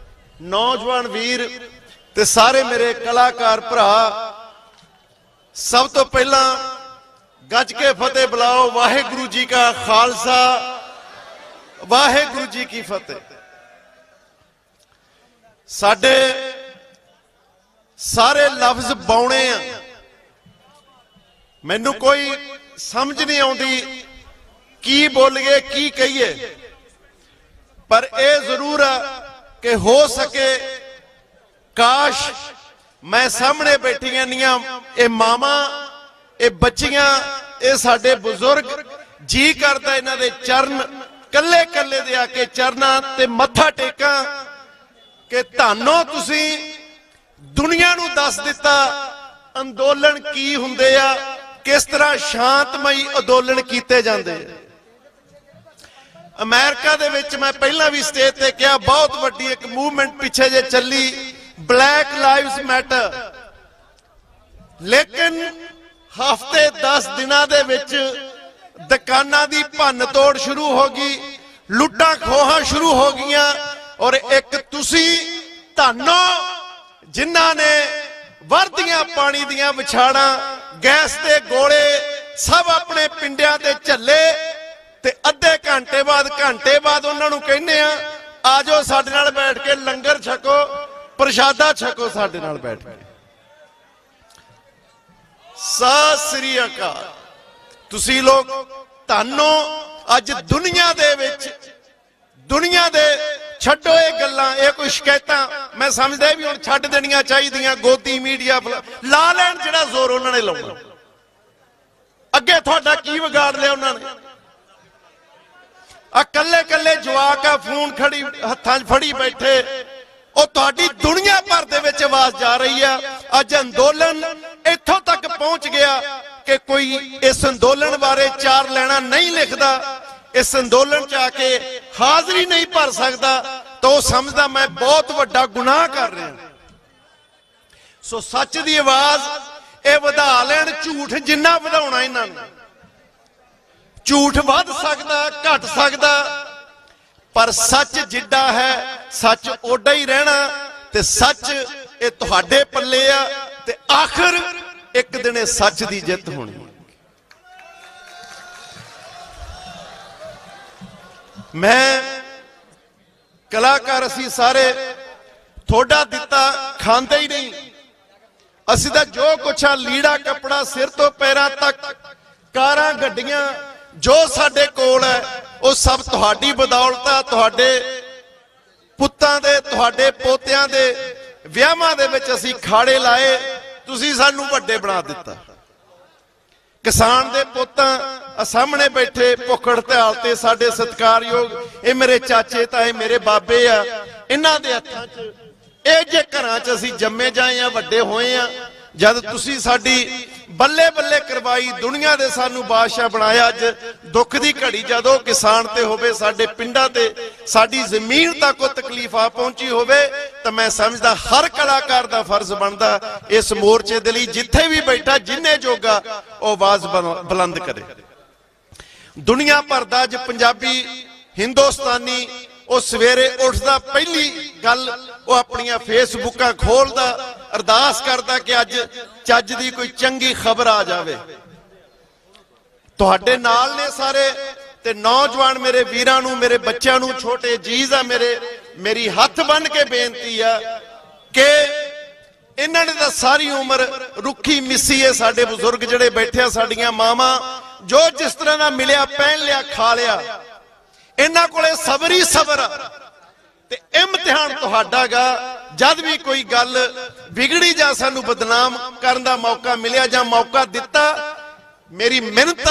नौजवान वीर ते सारे मेरे कलाकार भरा, सब तो पहला गज के फतेह बुलाओ। वाहेगुरु जी का खालसा, वाहेगुरु जी की फतेह। साडे सारे लफ्ज बौने आ, मैनू कोई समझ नहीं आउंदी की बोलिए की कहिए, पर यह जरूर है कि हो सके काश मैं सामने बैठियां नियां ये मावां ये बच्चियां ये साडे बुजुर्ग जी करदा इन्हां दे चरण कल्ले कल्ले दे आके चरनां ते मत्था टेकां कि तानो तुसी दुनिया नू दस दिता अंदोलन की हुंदे आ, किस तरह शांतमई अंदोलन कीते जांदे। अमेरिका दे विच मैं पहला भी स्टेज ते कहा बहुत वड्डी एक मूवमेंट पिछे जे चली, ब्लैक लाइव्स मैटर, लेकिन हफ्ते 10 दिनां दे विच दुकानां दी भन्न तोड़ शुरू हो गई, लुट्टां खोहां शुरू हो गईयां। और एक तुसी तानो जिन्हां ने वर्दियां पानी दियां विछाड़ां गैस दे गोले सब अपने पिंडियां ते झल्ले ते अद्धे घंटे बाद उन्हां नूं कहने आ जाओ साडे नाल बैठ के लंगर छको, प्रशादा छको साडे नाल बैठ के। सत श्री अकाल। तुसी लोग तानो अज दुनिया दे विच दुनिया दे छड्डो ये गल्लां, ये कोई शिकायतां मैं समझदा भी हुण छड्ड देणियां चाहीदियां। गोदी मीडिया ला लैण जिहड़ा जोर उन्हां ने लाउणा, अगे तुहाडा की विगाड़ लिया उन्हां ने? आ कल्ले कल्ले जवाक आ फोन खड़ी हत्थां 'च फड़ी बैठे, ਉਹ ਤੁਹਾਡੀ ਦੁਨੀਆ ਭਰ ਦੇ ਵਿੱਚ ਆਵਾਜ਼ ਜਾ ਰਹੀ ਆ। ਅੱਜ ਅੰਦੋਲਨ ਇੱਥੋਂ ਤੱਕ ਪਹੁੰਚ ਗਿਆ ਕਿ ਕੋਈ ਇਸ ਅੰਦੋਲਨ ਬਾਰੇ ਚਾਰ ਲੈਣਾ ਨਹੀਂ ਲਿਖਦਾ, ਇਸ ਅੰਦੋਲਨ 'ਚ ਆ ਕੇ ਹਾਜ਼ਰੀ ਨਹੀਂ ਭਰ ਸਕਦਾ, ਤਾਂ ਉਹ ਸਮਝਦਾ ਮੈਂ ਬਹੁਤ ਵੱਡਾ ਗੁਨਾਹ ਕਰ ਰਿਹਾ। ਸੋ ਸੱਚ ਦੀ ਆਵਾਜ਼ ਇਹ ਵਧਾ ਲੈਣ, ਝੂਠ ਜਿੰਨਾ ਵਧਾਉਣਾ ਇਹਨਾਂ ਨੂੰ, ਝੂਠ ਵੱਧ ਸਕਦਾ ਘਟ ਸਕਦਾ, पर सच जिड्डा है सच ओडा ही रहना, ते सच ये तुहाडे पल्ले आ, ते आखिर एक दिन सच दी जित होनी। मैं कलाकार असी सारे थोड़ा दिता खांदे ही नहीं, असी तां जो कुछ आ लीड़ा कपड़ा सिर तो पैरां तक कारां गड्डियां जो साडे कोल है वो सब तुहाडी बदौलत है। तुहाडे पुत्तां दे तुहाडे पोतियां दे विआहां दे विच असीं खाड़े लाए, तुसीं सानूं वड्डे बना दिता। किसान दे पुत्तां सामने बैठे भुख हड़ताल ते साडे सत्कारयोग ये मेरे चाचे ताए मेरे बाबे आ, इन्हां दे हत्थां च ਇਹ ਜੇ ਘਰਾਂ 'ਚ ਅਸੀਂ ਜੰਮੇ ਜਾਏ ਆ ਵੱਡੇ ਹੋਏ ਆ, जद तुसी साडी बल्ले बल्ले करवाई दुनिया दे सानू बादशाह बनाया, अज दुख दी घड़ी जदों किसान ते होवे साडे पिंडां ते साडी जमीन तक कोई तकलीफ आ पहुंची होवे, तो मैं समझदा हर कलाकार दा फर्ज बनदा इस मोर्चे दे लई जिथे भी बैठा जिन्ने जोगा ओ आवाज बुलंद करे। दुनिया भर दा अज पंजाबी हिंदुस्तानी ਉਹ ਸਵੇਰੇ ਉੱਠਦਾ ਪਹਿਲੀ ਗੱਲ ਉਹ ਆਪਣੀਆਂ ਫੇਸਬੁੱਕਾਂ ਖੋਲਦਾ, ਅਰਦਾਸ ਕਰਦਾ ਕਿ ਅੱਜ ਚੱਜ ਦੀ ਕੋਈ ਚੰਗੀ ਖਬਰ ਆ ਜਾਵੇ। ਤੁਹਾਡੇ ਨਾਲ ਨੇ ਸਾਰੇ, ਤੇ ਨੌਜਵਾਨ ਮੇਰੇ ਵੀਰਾਂ ਨੂੰ ਮੇਰੇ ਬੱਚਿਆਂ ਨੂੰ ਛੋਟੇ ਜੀਜ਼ ਆ ਮੇਰੀ ਹੱਥ ਬੰਨ ਕੇ ਬੇਨਤੀ ਆ ਕਿ ਇਹਨਾਂ ਨੇ ਤਾਂ ਸਾਰੀ ਉਮਰ ਰੁੱਖੀ ਮਿੱਸੀ ਹੈ। ਸਾਡੇ ਬਜ਼ੁਰਗ ਜਿਹੜੇ ਬੈਠੇ ਆ, ਸਾਡੀਆਂ ਮਾਵਾਂ ਜੋ ਜਿਸ ਤਰ੍ਹਾਂ ਦਾ ਮਿਲਿਆ ਪਹਿਨ ਲਿਆ ਖਾ ਲਿਆ, इन्हां कोले सबर ही सबर, ਤੇ ਇਮਤਿਹਾਨ ਤੁਹਾਡਾ ਗਾ। ਜਦ ਵੀ ਕੋਈ ਗੱਲ ਵਿਗੜੀ ਜਾਂ ਸਾਨੂੰ ਬਦਨਾਮ ਕਰਨ ਦਾ ਮੌਕਾ ਮਿਲਿਆ ਜਾਂ ਮੌਕਾ ਦਿੱਤਾ, ਮੇਰੀ ਮਿਹਨਤ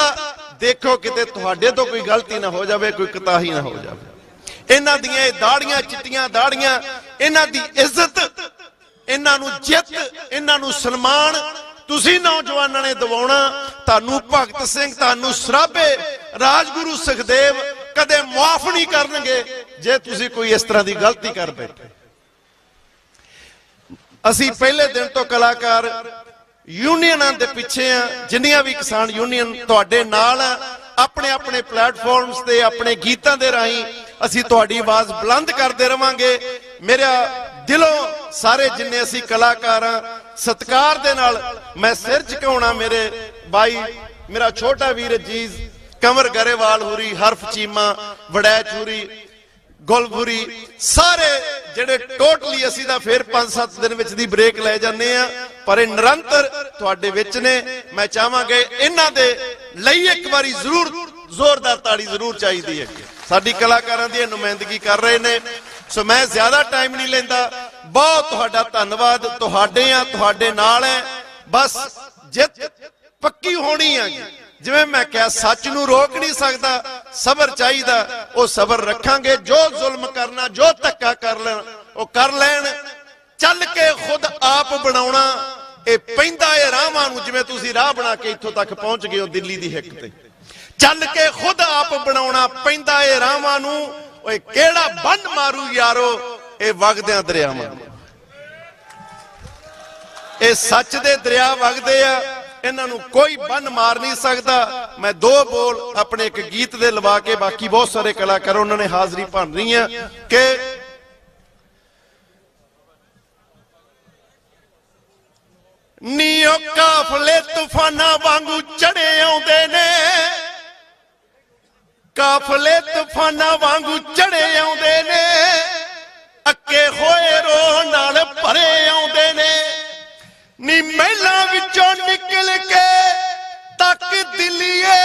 ਦੇਖੋ ਕਿਤੇ ਤੁਹਾਡੇ ਤੋਂ ਕੋਈ ਗਲਤੀ ਨਾ ਹੋ ਜਾਵੇ, ਕੋਈ ਕੁਤਾਹੀ ਨਾ ਹੋ ਜਾਵੇ। ਇਹਨਾਂ ਦੀਆਂ ਦਾੜੀਆਂ ਚਿੱਟੀਆਂ ਦਾੜੀਆਂ, ਇਹਨਾਂ ਦੀ ਇੱਜ਼ਤ, ਇਹਨਾਂ ਨੂੰ ਜਿੱਤ, ਇਹਨਾਂ ਨੂੰ ਸਨਮਾਨ ਤੁਸੀਂ ਨੌਜਵਾਨਾਂ ਨੇ ਦਿਵਾਉਣਾ। ਤੁਹਾਨੂੰ ਭਗਤ ਸਿੰਘ, ਤੁਹਾਨੂੰ ਸਰਾਭੇ, ਰਾਜਗੁਰੂ ਸੁਖਦੇਵ ਕਦੇ ਮਾਫ ਨਹੀਂ ਕਰਨਗੇ ਜੇ ਤੁਸੀਂ ਕੋਈ ਇਸ ਤਰ੍ਹਾਂ ਦੀ ਗਲਤੀ ਕਰ ਬੈਠੇ। ਅਸੀਂ ਪਹਿਲੇ ਦਿਨ ਤੋਂ ਕਲਾਕਾਰ ਯੂਨੀਅਨਾਂ ਦੇ ਪਿੱਛੇ ਆ, ਜਿੰਨੀਆਂ ਵੀ ਕਿਸਾਨ ਯੂਨੀਅਨ ਤੁਹਾਡੇ ਨਾਲ ਆ। ਆਪਣੇ ਆਪਣੇ ਪਲੇਟਫਾਰਮਸ ਤੇ ਆਪਣੇ ਗੀਤਾਂ ਦੇ ਰਾਹੀਂ ਅਸੀਂ ਤੁਹਾਡੀ ਆਵਾਜ਼ ਬੁਲੰਦ ਕਰਦੇ ਰਵਾਂਗੇ। ਮੇਰਾ ਦਿਲੋਂ ਸਾਰੇ ਜਿੰਨੇ ਅਸੀਂ ਕਲਾਕਾਰ ਆ, ਸਤਿਕਾਰ ਦੇ ਨਾਲ ਮੈਂ ਸਿਰ ਝੁਕਾਉਣਾ ਮੇਰੇ ਬਾਈ, ਮੇਰਾ ਛੋਟਾ ਵੀਰ ਅਜੀਜ਼ ਕੰਵਰ ਗਰੇਵਾਲ ਹੁਰੀ, ਹਰਫ ਚੀਮਾ, ਵੜੈਚ ਹੁਰੀ, ਗੁਲਪੁਰੀ, ਸਾਰੇ ਜਿਹੜੇ ਟੋਟਲੀ ਅਸੀਂ ਤਾਂ ਫਿਰ 5-7 ਦਿਨ ਵਿੱਚ ਦੀ ਬ੍ਰੇਕ ਲੈ ਜਾਂਦੇ ਆ, ਪਰ ਇਹ ਨਿਰੰਤਰ ਤੁਹਾਡੇ ਵਿੱਚ ਨੇ। ਮੈਂ ਚਾਹਾਂਗੇ ਇਹਨਾਂ ਦੇ ਲਈ ਇੱਕ ਵਾਰੀ ਜ਼ਰੂਰ ਜ਼ੋਰਦਾਰ ਤਾੜੀ ਜ਼ਰੂਰ ਚਾਹੀਦੀ ਹੈ। ਸਾਡੀ ਕਲਾਕਾਰਾਂ ਦੀ ਨੁਮਾਇੰਦਗੀ ਕਰ ਰਹੇ ਨੇ। ਸੋ ਮੈਂ ਜ਼ਿਆਦਾ ਟਾਈਮ ਨਹੀਂ ਲੈਂਦਾ। ਬਹੁਤ ਤੁਹਾਡਾ ਧੰਨਵਾਦ। ਤੁਹਾਡੇ ਆ, ਤੁਹਾਡੇ ਨਾਲ ਹੈ। ਬਸ ਜਿੱਤ ਪੱਕੀ ਹੋਣੀ ਆ। ਜਿਵੇਂ ਮੈਂ ਕਿਹਾ, ਸੱਚ ਨੂੰ ਰੋਕ ਨਹੀਂ ਸਕਦਾ, ਸਬਰ ਚਾਹੀਦਾ, ਉਹ ਸਬਰ ਰੱਖਾਂਗੇ। ਜੋ ਜ਼ੁਲਮ ਕਰਨਾ, ਜੋ ਧੱਕਾ ਕਰ ਲੈਣ, ਉਹ ਕਰ ਲੈਣ। ਚੱਲ ਕੇ ਖੁਦ ਆਪ ਬਣਾਉਣਾ ਇਹ ਪੈਂਦਾ ਏ ਰਾਹਾਂ ਨੂੰ। ਜਿਵੇਂ ਤੁਸੀਂ ਰਾਹ ਬਣਾ ਕੇ ਇੱਥੋਂ ਤੱਕ ਪਹੁੰਚ ਗਏ ਹੋ ਦਿੱਲੀ ਦੀ ਹਿੱਕ ਤੇ, ਚੱਲ ਕੇ ਖੁਦ ਆਪ ਬਣਾਉਣਾ ਪੈਂਦਾ ਏ ਰਾਹਾਂ ਨੂੰ। ਓਏ ਕਿਹੜਾ ਬੰਨ ਮਾਰੂ ਯਾਰੋ ਇਹ ਵਗਦਿਆਂ ਦਰਿਆਵਾਂ ਨੂੰ। ਇਹ ਸੱਚ ਦੇ ਦਰਿਆ ਵਗਦੇ ਆ, ਇਹਨਾਂ ਨੂੰ ਕੋਈ ਬੰਨ ਮਾਰ ਨਹੀਂ ਸਕਦਾ। ਮੈਂ ਦੋ ਬੋਲ ਆਪਣੇ ਇੱਕ ਗੀਤ ਦੇ ਲਵਾ ਕੇ, ਬਾਕੀ ਬਹੁਤ ਸਾਰੇ ਕਲਾਕਾਰ ਉਹਨਾਂ ਨੇ ਹਾਜ਼ਰੀ ਭਰਨੀ ਆ ਕਿ ਨੀਓ ਕਾਫਲੇ ਤੂਫਾਨਾਂ ਵਾਂਗੂ ਚੜੇ ਆਉਂਦੇ ਨੇ, ਕਾਫਲੇ ਤੂਫਾਨਾਂ ਵਾਂਗੂ ਚੜੇ ਆਉਂਦੇ ਨੇ, ਅੱਕੇ ਹੋਏ ਰੋਹ ਨਾਲ ਭਰੇ ਆਉਂਦੇ ਨੇ। ਨੀ ਮਹਿਲਾਂ ਵਿੱਚੋਂ ਨਿਕਲ ਕੇ ਤੱਕ ਦਿੱਲੀਏ,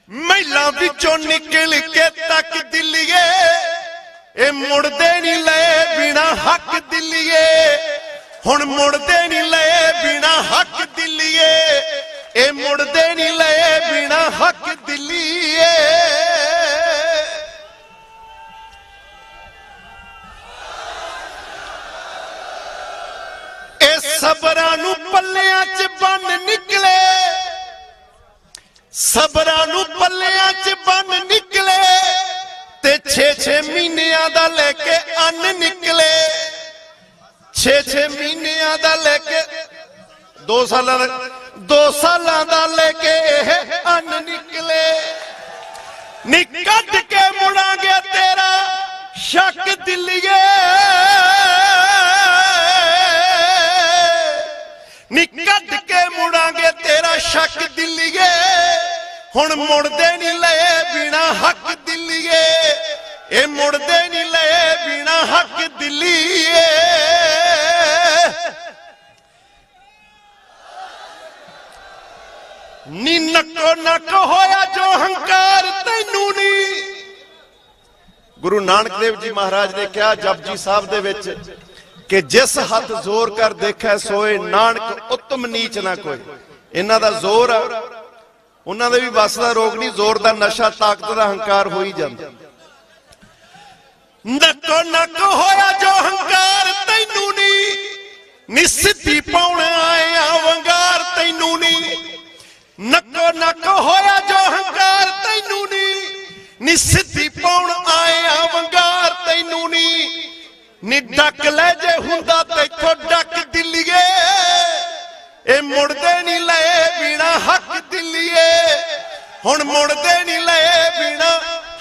ਮਹਿਲਾਂ ਵਿੱਚੋਂ ਨਿਕਲ ਕੇ ਤੱਕ ਦਿੱਲੀਏ, ਇਹ ਮੁੜਦੇ ਨਹੀਂ ਲਏ ਬਿਨਾ ਹੱਕ ਦਿੱਲੀਏ। ਹੁਣ ਮੁੜਦੇ ਨਹੀਂ ਲਏ ਬਿਨਾ ਹੱਕ ਦਿੱਲੀਏ, ਇਹ ਮੁੜਦੇ ਨਹੀਂ ਲਏ ਬਿਨਾ ਹੱਕ ਦਿੱਲੀਏ। ਇਹ ਸਬਰਾਂ ਨੂੰ ਪੱਲਿਆਂ 'ਚ ਬੰਨ ਨਿਕਲੇ, ਸਬਰਾਂ ਨੂੰ ਪੱਲਿਆਂ 'ਚ ਬੰਨ ਨਿਕਲੇ, ਤੇ 6-6 ਮਹੀਨਿਆਂ ਦਾ ਲੈ ਕੇ ਅੰਨ ਨਿਕਲੇ। 6-6 ਮਹੀਨਿਆਂ ਦਾ ਲੈ ਕੇ 2 ਸਾਲਾਂ ਦਾ ਲੈ ਕੇ ਇਹ ਅੰਨ ਨਿਕਲੇ। ਨੀ ਕੱਢ ਕੇ ਮੁੜਾਂਗੇ ਤੇਰਾ ਸ਼ੱਕ ਦਿੱਲੀਏ, ਨੀ ਕੱਢ ਕੇ ਮੁੜਾਂਗੇ ਤੇਰਾ ਸ਼ੱਕ ਦਿੱਲੀਏ। ਹੁਣ ਮੁੜਦੇ ਨਹੀਂ ਲਏ ਬਿਨਾ ਹੱਕ ਦਿੱਲੀਏ, ਇਹ ਮੁੜਦੇ ਨਹੀਂ ਲਏ ਬਿਨਾ ਹੱਕ ਦਿੱਲੀਏ। ਨੀ ਨੱਕੋ ਨੱਕ ਹੋਇਆ ਜੋ ਹੰਕਾਰ ਤੈਨੂੰ ਨੀ। ਗੁਰੂ ਨਾਨਕ ਦੇਵ ਜੀ ਮਹਾਰਾਜ ਨੇ ਕਿਹਾ ਜਪਜੀ ਸਾਹਿਬ ਦੇ ਵਿੱਚ ਕਿ ਜਿਸ ਹੱਥ ਜ਼ੋਰ ਕਰ ਦੇਖੈ ਸੋਏ, ਨਾਨਕ ਉਤਮ ਨੀਚ ਨਾ ਕੋਈ। ਇਹਨਾਂ ਦਾ ਜ਼ੋਰ ਆ, ਉਹਨਾਂ ਦੇ ਵੀ ਵਸ ਦਾ ਰੋਗ ਨਹੀਂ, ਜ਼ੋਰ ਦਾ ਨਸ਼ਾ, ਤਾਕਤ ਦਾ ਹੰਕਾਰ ਹੋ ਹੀ ਜਾਂਦਾ। ਨੱਕੋ ਨੱਕ ਹੋਇਆ ਜੋ ਹੰਕਾਰ ਤੈਨੂੰ ਨੀ, ਸਿੱਧੀ ਪਾਉਣ ਆਇਆ ਵੰਗਾਰ ਤੈਨੂੰ ਨੀ। ਨੱਕੋ ਨੱਕ ਹੋਇਆ ਜੋ ਹੰਕਾਰ ਤੈਨੂੰ ਨੀ, ਸਿੱਧੀ ਪਾਉਣ ਆਇਆ ਵੰਗਾਰ ਤੈਨੂੰ ਨੀ। ਡੱਕ ਲੈ ਜੇ ਹੁੰਦਾ ਤੈਥੋਂ ਡੱਕ ਦਿੱਲੀਏ, ਇਹ ਮੁੜਦੇ ਨਹੀਂ ਲਏ ਬਿਨਾ ਹੱਕ ਦਿੱਲੀਏ। ਹੁਣ ਮੁੜਦੇ ਨਹੀਂ ਲਏ ਬਿਨਾ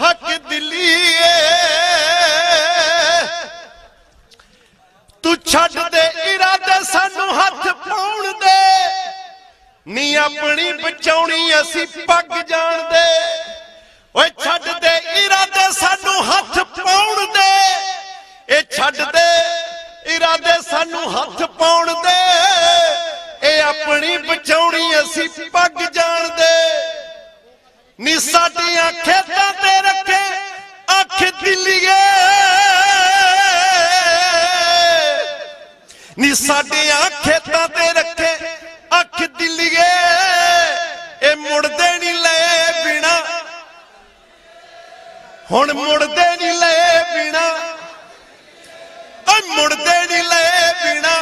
ਹੱਕ ਦਿੱਲੀਏ। ਤੂੰ ਛੱਡ ਦੇ ਇਰਾਦੇ ਸਾਨੂੰ ਹੱਥ ਪਾਉਣ ਦੇ, ਨੀ ਆਪਣੀ ਬਚਾਉਣੀ ਅਸੀਂ ਪੱਗ ਜਾਣਦੇ। ਓਏ ਛੱਡ ਦੇ ਇਰਾਦੇ ਸਾਨੂੰ ਹੱਥ ਪਾਉਣ ਦੇ, ਇਹ ਛੱਡ ਦੇ ਇਰਾਦੇ ਸਾਨੂੰ ਹੱਥ ਪਾਉਣ ਦੇ, ਇਹ ਆਪਣੀ ਬਚਾਉਣੀ ਅਸੀਂ ਪੱਗ ਜਾਣਦੇ। ਨੀ ਸਾਡੀਆਂ ਖੇਤਾਂ ਤੇ ਰੱਖੇ ਅੱਖ ਦਿੱਲੀਏ ਨੀ ਸਾਡੀਆਂ ਖੇਤਾਂ ਤੇ ਰੱਖੇ ਅੱਖ ਦਿੱਲੀਏ ਇਹ ਮੁੜਦੇ ਨਹੀਂ ਲਏ ਬਿਨਾ ਹੁਣ ਮੁੜਦੇ ਨਹੀਂ ਲਏ ਬਿਨਾ ਓਏ ਮੁੜਦੇ ਨਹੀਂ ਲਏ ਬਿਨਾ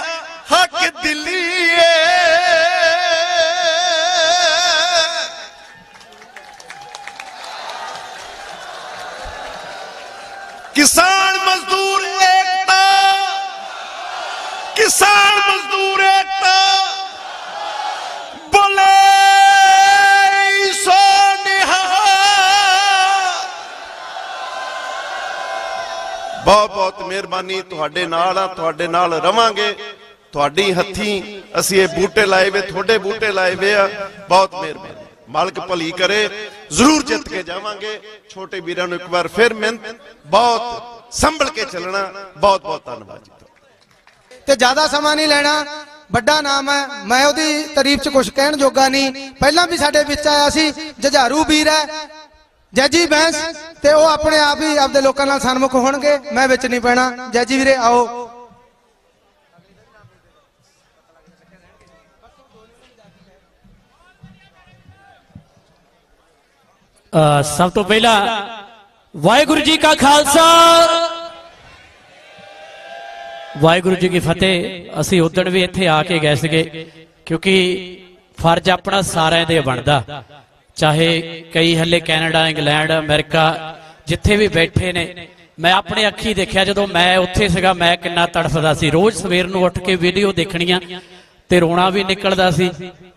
ਹੱਕ ਦਿੱਲੀਏ किसान मजदूर एकता किसान मजदूर एकता बोले सो निहाल बहुत बहुत मेहरबानी तुहाडे नाल आ तुहाडे नाल रवांगे तुहाडी हत्थी असीं ये बूटे लाए वे तुहाडे बूटे लाए वे आ बहुत मेहरबानी मालक भली करे जरूर जित के जावांगे छोटे वीरां नूं एक बार फिर मेहनत बहुत संभल के चलना बहुत बहुत धन्यवाद जी ਤੇ ਜ਼ਿਆਦਾ ਸਮਾਂ ਨਹੀਂ ਲੈਣਾ ਵੱਡਾ ਨਾਮ ਹੈ ਮੈਂ ਉਹਦੀ ਤਾਰੀਫ 'ਚ ਕੁਝ ਕਹਿਣ ਜੋਗਾ ਨਹੀਂ ਪਹਿਲਾਂ ਵੀ ਸਾਡੇ ਵਿੱਚ ਆਇਆ ਸੀ ਜੁਝਾਰੂ ਵੀਰ ਹੈ ਜੈਜੀ ਬੈਂਸ ਤੇ ਉਹ ਆਪਣੇ ਆਪ ਹੀ ਆਪਦੇ ਲੋਕਾਂ ਨਾਲ ਸਨਮੁਖ ਹੋਣਗੇ ਮੈਂ ਵਿੱਚ ਨਹੀਂ ਪੈਣਾ ਜੈਜੀ ਵੀਰੇ ਆਓ सब तो पहला वाहेगुरु जी का खालसा वाहेगुरु जी की फतेह असी उदण भी इत्थे आके गए सीगे क्योंकि फर्ज अपना सारे दे बनदा चाहे कई हले कैनेडा इंग्लैंड अमेरिका जिथे भी बैठे ने मैं अपने अखी देखा जो मैं उत्थे सीगा मैं किन्ना तड़फदा सी रोज सवेर नूं उठ के वीडियो देखणियां ते रोना भी निकलदा सी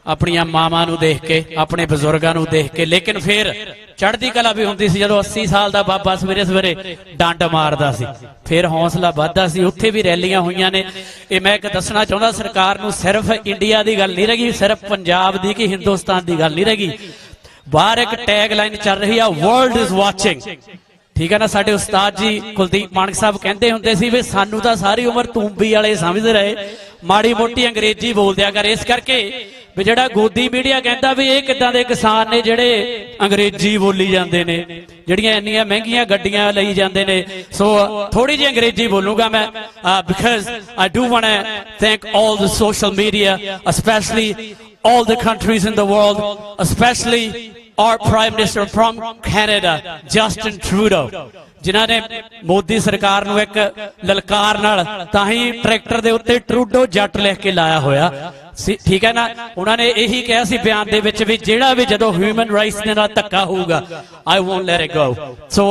अपनियां मावां नूं देख के अपने बजुर्गां नूं देख के लेकिन फिर चढ़दी कला भी हुंदी सी जदों 80 साल दा बाबा सवेरे सवेरे डंड मारदा सी फिर हौसला वधदा सी उत्थे भी रैलियां होईयां ने ये मैं एक दसना चाहुंदा सरकार नूं सिर्फ इंडिया दी गल नहीं रही सिर्फ पंजाब दी कि हिंदुस्तान दी गल नहीं रही बाहर एक टैग लाइन चल रही है वर्ल्ड इज वाचिंग ठीक है ना साडे उस्ताद जी कुलदीप मानक साहब कहते हुंदे सी वे सानू तां सारी उम्र तूंबी वाले समझदे रहे माड़ी मोटी अंग्रेजी बोल दिया कर इस करके भी जिहड़ा गोदी मीडिया कहता भी ये किदां दे किसान ने जिहड़े अंग्रेजी बोली जांदे ने जिहड़ियां इन्नियां महंगियां गड्डियां लई जांदे ने सो थोड़ी जी अंग्रेजी बोलूंगा मैं because I do want to thank all the social media specially all the countries in the world, especially our Prime Minister from Canada, Justin Trudeau, जिन्हां ने मोदी सरकार नूं एक ललकार नाल तां ही ट्रैक्टर दे उत्ते ट्रूडो जट लिख के लाया होया ठीक है ना उन्होंने यही कहा सी बयान दे विच भी जिहड़ा भी जदों ह्यूमन राइट्स दे नाल धक्का होऊगा I won't let it go so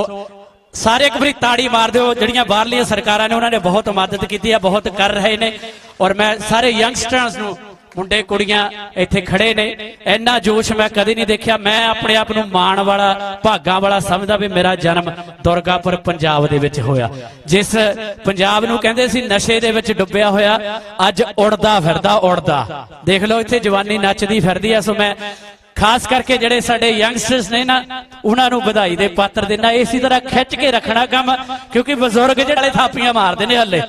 सारे एक बारी ताड़ी मार दो जिहड़ियां बाहरलियां सरकारां ने उन्होंने बहुत मदद की है बहुत कर रहे ने और मैं सारे यंगस्टर्स नूं मुंडे कुड़ियां इत्थे खड़े ने इन्ना जोश मैं कदी नहीं देखा मैं अपने आप नूं माण वाला भागां वाला समझदा भी मेरा जन्म दुर्गापुर पंजाब दे विच होया जिस पंजाब नूं कहंदे सी नशे दे विच डुब्बिया होया अज उड़दा फिरदा उड़दा देख लो इत्थे जवानी नचदी फिरदी है सो मैं खास करके जिहड़े साडे यंगस्टर्स ने ना उन्हां नूं बधाई दे पात्र देना इसी तरह खिच के रखना काम क्योंकि बजुर्ग जिहड़े थापियां मारदे ने हल्ले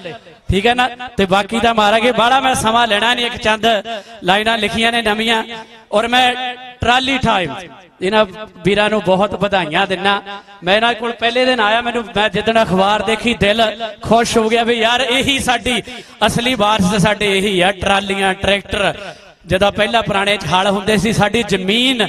ठीक है ना ते बाकी दा मारांगे बाड़ा मैं समा लेना नहीं एक चंद लाइनां लिखियां ने नवीआं और मैं ट्राली टाइम इन्हां वीरां नूं बहुत बधाइयां दिना मैं इन्हां कोल पहले दिन आया मैनूं मैं जिद्दण अखबार देखी दिल खुश हो गया भी यार यही साडी असली वारस साडे यही है ट्रालियां ट्रैक्टर जदा पहला पुराने हल हुंदे सी साडी जमीन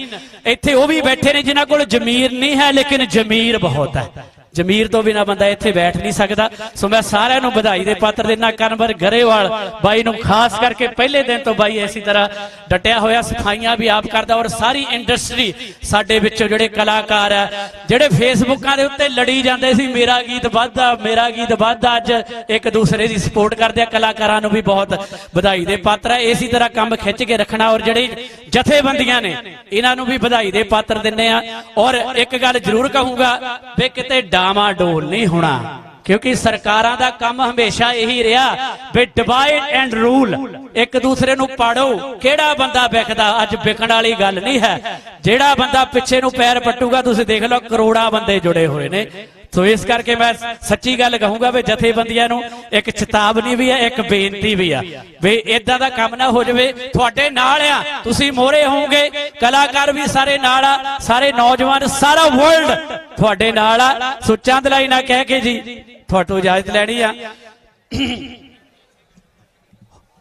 इत्थे वो भी बैठे ने जिन्हां कोल जमीर नहीं है लेकिन जमीर बहुत है जमीर तो बिना बंदा इत्थे बैठ नहीं सकता सो मैं सारिआं नूं बधाई दे पात्र देना कनवर गरेवाल बाई नूं खास करके पहले दिन तो बाई इसी तरह डटिया होया सफाइयां भी आप करदा और सारी इंडस्ट्री साडे विचों जिहड़े कलाकार है जिहड़े फेसबुकां दे उत्ते लड़ी जांदे सी मेरा गीत वधदा अज एक दूसरे दी सपोर्ट करदे कलाकारां नूं भी बहुत बधाई दे पात्र है इसी तरह काम खिच के रखना और जिहड़ी जथेबंदियां ने इन्हां नूं भी बधाई दे पात्र दिंदे आ और एक गल जरूर कहूंगा वे किते डामाडोल नहीं होना क्योंकि सरकारां दा काम हमेशा यही रहा भी डिवाइड एंड रूल एक दूसरे नूं पाड़ो केड़ा बंदा बिकदा अज बिकण वाली गल नहीं है जेड़ा बंदा पिछे नूं पैर पट्टूगा तुसीं देख लो करोड़ां बंदे जुड़े हुए ने ਸੋ ਇਸ ਕਰਕੇ ਮੈਂ ਸੱਚੀ ਗੱਲ ਕਹੂੰਗਾ ਵੀ ਜਥੇਬੰਦੀਆਂ ਨੂੰ ਇੱਕ ਚੇਤਾਵਨੀ ਵੀ ਹੈ, ਇੱਕ ਬੇਨਤੀ ਵੀ ਆ ਵੀ ਇਦਾਂ ਦਾ ਕੰਮ ਨਾ ਹੋ ਜਾਵੇ। ਤੁਹਾਡੇ ਨਾਲ ਆ, ਤੁਸੀਂ ਮੋਹਰੇ ਹੋਵੋਗੇ, ਕਲਾਕਾਰ ਵੀ ਸਾਰੇ ਨਾਲ ਆ, ਸਾਰੇ ਨੌਜਵਾਨ, ਸਾਰਾ ਵਰਲਡ ਤੁਹਾਡੇ ਨਾਲ ਆ। ਸੋ ਚੰਦਲਾਈ ਨਾ ਕਹਿ ਕੇ ਜੀ ਤੁਹਾਤੋਂ ਇਜਾਜ਼ਤ ਲੈਣੀ ਆ।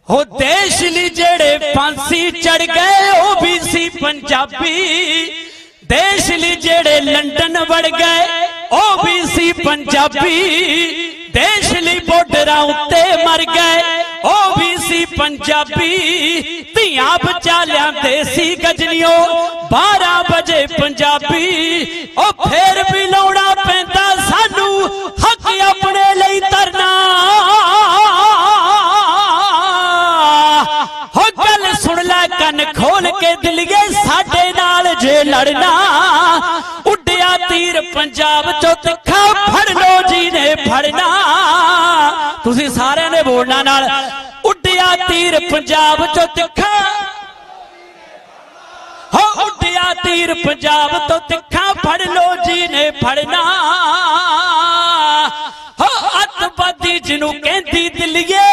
ਹੋ ਦੇਸ਼ ਲਈ ਜਿਹੜੇ ਫਾਂਸੀ ਚੜ ਗਏ ਉਹ ਵੀ ਸੀ ਪੰਜਾਬੀ, ਦੇਸ਼ ਲਈ ਜਿਹੜੇ ਲੰਡਨ ਵੜ ਗਏ ਉਹ ਵੀ ਸੀ ਪੰਜਾਬੀ, ਦੇਸ਼ ਲਈ ਬਾਰਡਰਾਂ ਉੱਤੇ ਮਰ ਗਏ ਉਹ ਵੀ ਸੀ ਪੰਜਾਬੀ, ਧੀਆਂ ਬਚਾ ਲਿਆਂਦੇ ਸੀ ਗਜਨੀਓ 12 ਵਜੇ ਪੰਜਾਬੀ। ਉਹ ਫੇਰ ਵੀ ਲਾਉਣਾ ਪੈਂਦਾ ਸਾਨੂੰ ਹੱਕ ਆਪਣੇ ਲਈ ਧਰਨਾ। ਹੋ ਗੱਲ ਸੁਣ ਲੈ ਕੰਨ ਖੋਲ ਕੇ ਦਿਲੀਏ ਸਾਡੇ ਨਾਲ ਜੇ ਲੜਨਾ, ਉੱਡਿਆ ਤੀਰ ਪੰਜਾਬ ਚੋਂ ਤਿੱਖਾ ਫੜ ਲੋ ਜੀ ਨੇ ਫੜਨਾ। ਤੁਸੀਂ ਸਾਰਿਆਂ ਨੇ ਬੋਲਣਾ ਨਾਲ, ਉੱਡਿਆ ਤੀਰ ਪੰਜਾਬ ਚੋਂ ਤਿੱਖਾ, ਹੋ ਉੱਡਿਆ ਤੀਰ ਪੰਜਾਬ ਤੋਂ ਤਿੱਖਾ ਫੜ ਲੋ ਜੀ ਨੇ ਫੜਨਾ। ਹੋ ਅੱਤਵਾਦੀ ਜਿਹਨੂੰ ਕਹਿੰਦੀ ਦਿਲੀਏ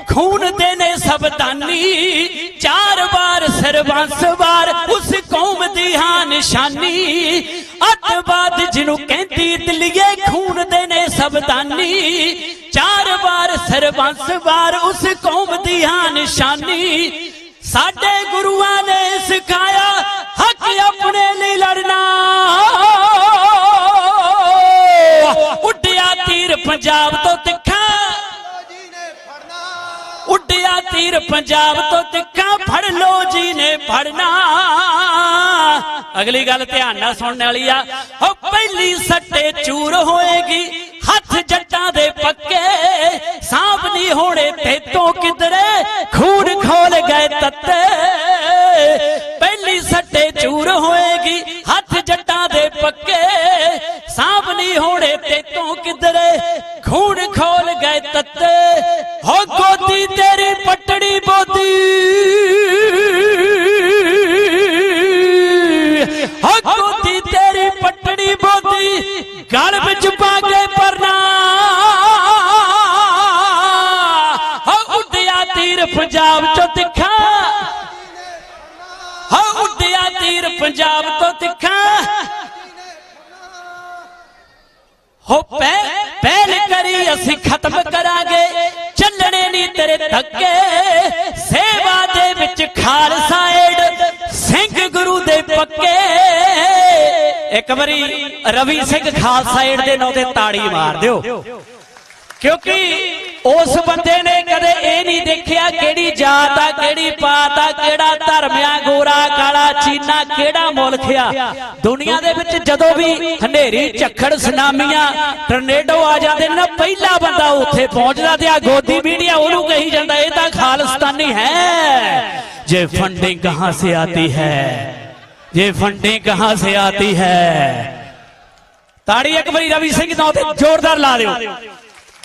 ਖੂਨ ਦੇ ਨੇ ਸਬਦਾਨੀ, 4 ਵਾਰ ਸਰਬੰਸ ਵਾਰ ਉਸ ਕੌਮ ਦੀ ਹਾਂ ਨਿਸ਼ਾਨੀ। ਅੱਤਵਾਦ ਜਿਹਨੂੰ ਕਹਿੰਦੀ ਦਿਲੀਏ ਖੂਨ ਦੇ ਨੇ ਸਬਦਾਨੀ, 4 ਵਾਰ ਸਰਬੰਸ ਵਾਰ ਉਸ ਕੌਮ ਦੀ ਹਾਂ ਨਿਸ਼ਾਨੀ। ਸਾਡੇ ਗੁਰੂਆਂ ਨੇ ਸਿਖਾਇਆ ਹੱਕ ਆਪਣੇ ਲਈ ਲੜਨਾ, ਉੱਡਿਆ ਤੀਰ ਪੰਜਾਬ ਤੋਂ ਤਿੱਖਾ, ਉੱਡਿਆ ਤੀਰ ਪੰਜਾਬ ਤੋਂ ਤਿੱਖਾ ਫੜ ਲੋ ਜੀ ਨੇ ਫੜਨਾ। ਅਗਲੀ ਗੱਲ ਧਿਆਨ ਨਾਲ ਸੁਣਨ ਵਾਲੀ ਆ। ਹੋ ਪਹਿਲੀ ਸੱਟੇ ਚੂਰ ਹੋਏਗੀ ਹੱਥ ਜੱਟਾਂ ਦੇ ਪੱਕੇ, ਸਾਂਭ ਨਹੀਂ ਹੋਣੇ ਤੇਤੋਂ ਕਿਧਰੇ ਖੂਨ ਖੋਲ ਗਏ ਤੱਤੇ। ਪਹਿਲੀ ਸੱਟੇ ਚੂਰ ਹੋਏਗੀ ਹੱਥ ਜੱਟਾਂ ਦੇ ਪੱਕੇ, ਸਾਂਭ ਨਹੀਂ ਹੋਣੇ ਤੇਤੋਂ ਕਿਧਰੇ ਖੂਨ ਖੋਲ ਗਏ ਤੱਤੇ। ਹੋ ਗੋਦੀ ਤੇਰੀ ਪਟੜੀ ਬੋਦੀ, ਹੋ ਗੋਦੀ ਤੇਰੀ ਪਟੜੀ ਬੋਦੀ, ਗਲ ਵਿੱਚ ਪਾ ਕੇ ਪਰਨਾ। ਹੋ ਉੱਡਿਆ ਤੀਰ ਪੰਜਾਬ ਚੋਂ ਤਿੱਖਾ, ਹੋ ਉੱਡਿਆ ਤੀਰ ਪੰਜਾਬ ਤੋਂ ਤਿੱਖਾ। ਹੋ ਪਹਿਲ ਕਰੀ ਅਸੀਂ ਖਤਮ ਕਰਾਂਗੇ, ਚੱਲਣੇ ਨਹੀਂ ਤੇਰੇ ਧੱਕੇ। ਸੇਵਾ ਦੇ ਵਿੱਚ ਖਾਲਸਾ ਏਡ, ਸਿੰਘ ਗੁਰੂ ਦੇ ਪੱਕੇ। ਇੱਕ ਵਾਰੀ ਰਵੀ ਸਿੰਘ ਖਾਲਸਾ ਏਡ ਦੇ ਨਾਂ ਤੇ ਤਾੜੀ ਮਾਰ ਦਿਓ, ਕਿਉਂਕਿ ਉਸ ਬੰਦੇ ਨੇ ਕਦੇ ਇਹ ਨਹੀਂ ਦੇਖਿਆ ਕਿਹੜੀ ਜਾਤ ਆ, ਕਿਹੜੀ ਪਾਤ ਆ, ਕਿਹੜਾ ਧਰਮ ਆ, ਗੋਰਾ ਕਾਲਾ ਚੀਨਾ ਕਿਹੜਾ ਮੁਲਕ ਆ। ਦੁਨੀਆ ਦੇ ਵਿੱਚ ਜਦੋਂ ਵੀ ਹਨੇਰੀ ਝੱਖੜ ਸੁਨਾਮੀਆਂ ਟਰਨੇਡੋ ਆ ਜਾਂਦੇ ਨੇ ਨਾ, ਪਹਿਲਾ ਬੰਦਾ ਉੱਥੇ ਪਹੁੰਚਦਾ ਤੇ ਆ ਗੋਦੀ ਮੀਡੀਆ ਉਹਨੂੰ ਕਹੀ ਜਾਂਦਾ ਇਹ ਤਾਂ ਖਾਲਿਸਤਾਨੀ ਹੈ। ਜੇ ਫੰਡਿੰਗ ਕਹਾਂ ਸੇ ਆਤੀ ਹੈ, ਜੇ ਫੰਡਿੰਗ ਕਹਾਂ ਸੇ ਆਤੀ ਹੈ। ਤਾੜੀ ਇੱਕ ਵਾਰੀ ਰਵੀ ਸਿੰਘ ਨਾਂ ਤੇ ਜ਼ੋਰਦਾਰ ਲਾ ਦਿਓ।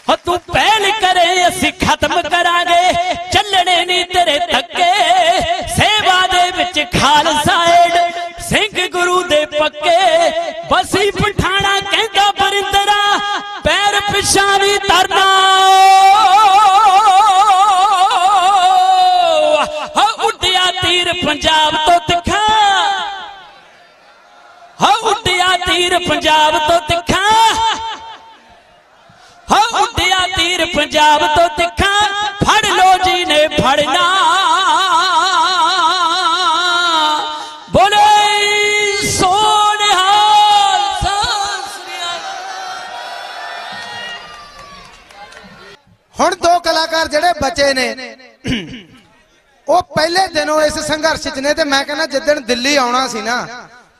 ਹੋ ਤੂੰ ਪਹਿਲ ਕਰੇ ਅਸੀਂ ਖਤਮ ਕਰਾਂਗੇ, ਚੱਲਣੇ ਨਹੀਂ ਤੇਰੇ ਧੱਕੇ। ਸੇਵਾ ਦੇ ਵਿੱਚ ਖਾਲਸਾ ਏਡ, ਸਿੰਘ ਗੁਰੂ ਦੇ ਪੱਕੇ। ਬਸੀ ਪਠਾਣਾ ਕਹਿੰਦਾ ਬਰਿੰਦਰਾ ਪੈਰ ਪਿਛਾਂ ਨਹੀਂ ਧਰਨਾ। ਹੋ ਉੱਡਿਆ ਤੀਰ ਪੰਜਾਬ ਤੋਂ ਤਿੱਖਾ, ਹੋ ਉੱਡਿਆ ਤੀਰ ਪੰਜਾਬ ਤੋਂ ਤਿੱਖਾ, ਹੋ ਉੱਡਿਆ ਤੀਰ ਪੰਜਾਬ ਤੋਂ ਤਿੱਖਾ ਫੜ ਲੋ ਜੀ ਨੇ ਫੜਨਾ। ਬੋਲੇ ਸੋਨਿਹਾਲ ਸਤਿ ਸ੍ਰੀ ਅਕਾਲ। ਹੁਣ 2 ਕਲਾਕਾਰ ਜਿਹੜੇ ਬਚੇ ਨੇ ਉਹ ਪਹਿਲੇ ਦਿਨੋਂ ਇਸ ਸੰਘਰਸ਼ 'ਚ ਨੇ, ਤੇ ਮੈਂ ਕਹਿੰਦਾ ਜਿੱਦਣ ਦਿੱਲੀ ਆਉਣਾ ਸੀ ਨਾ,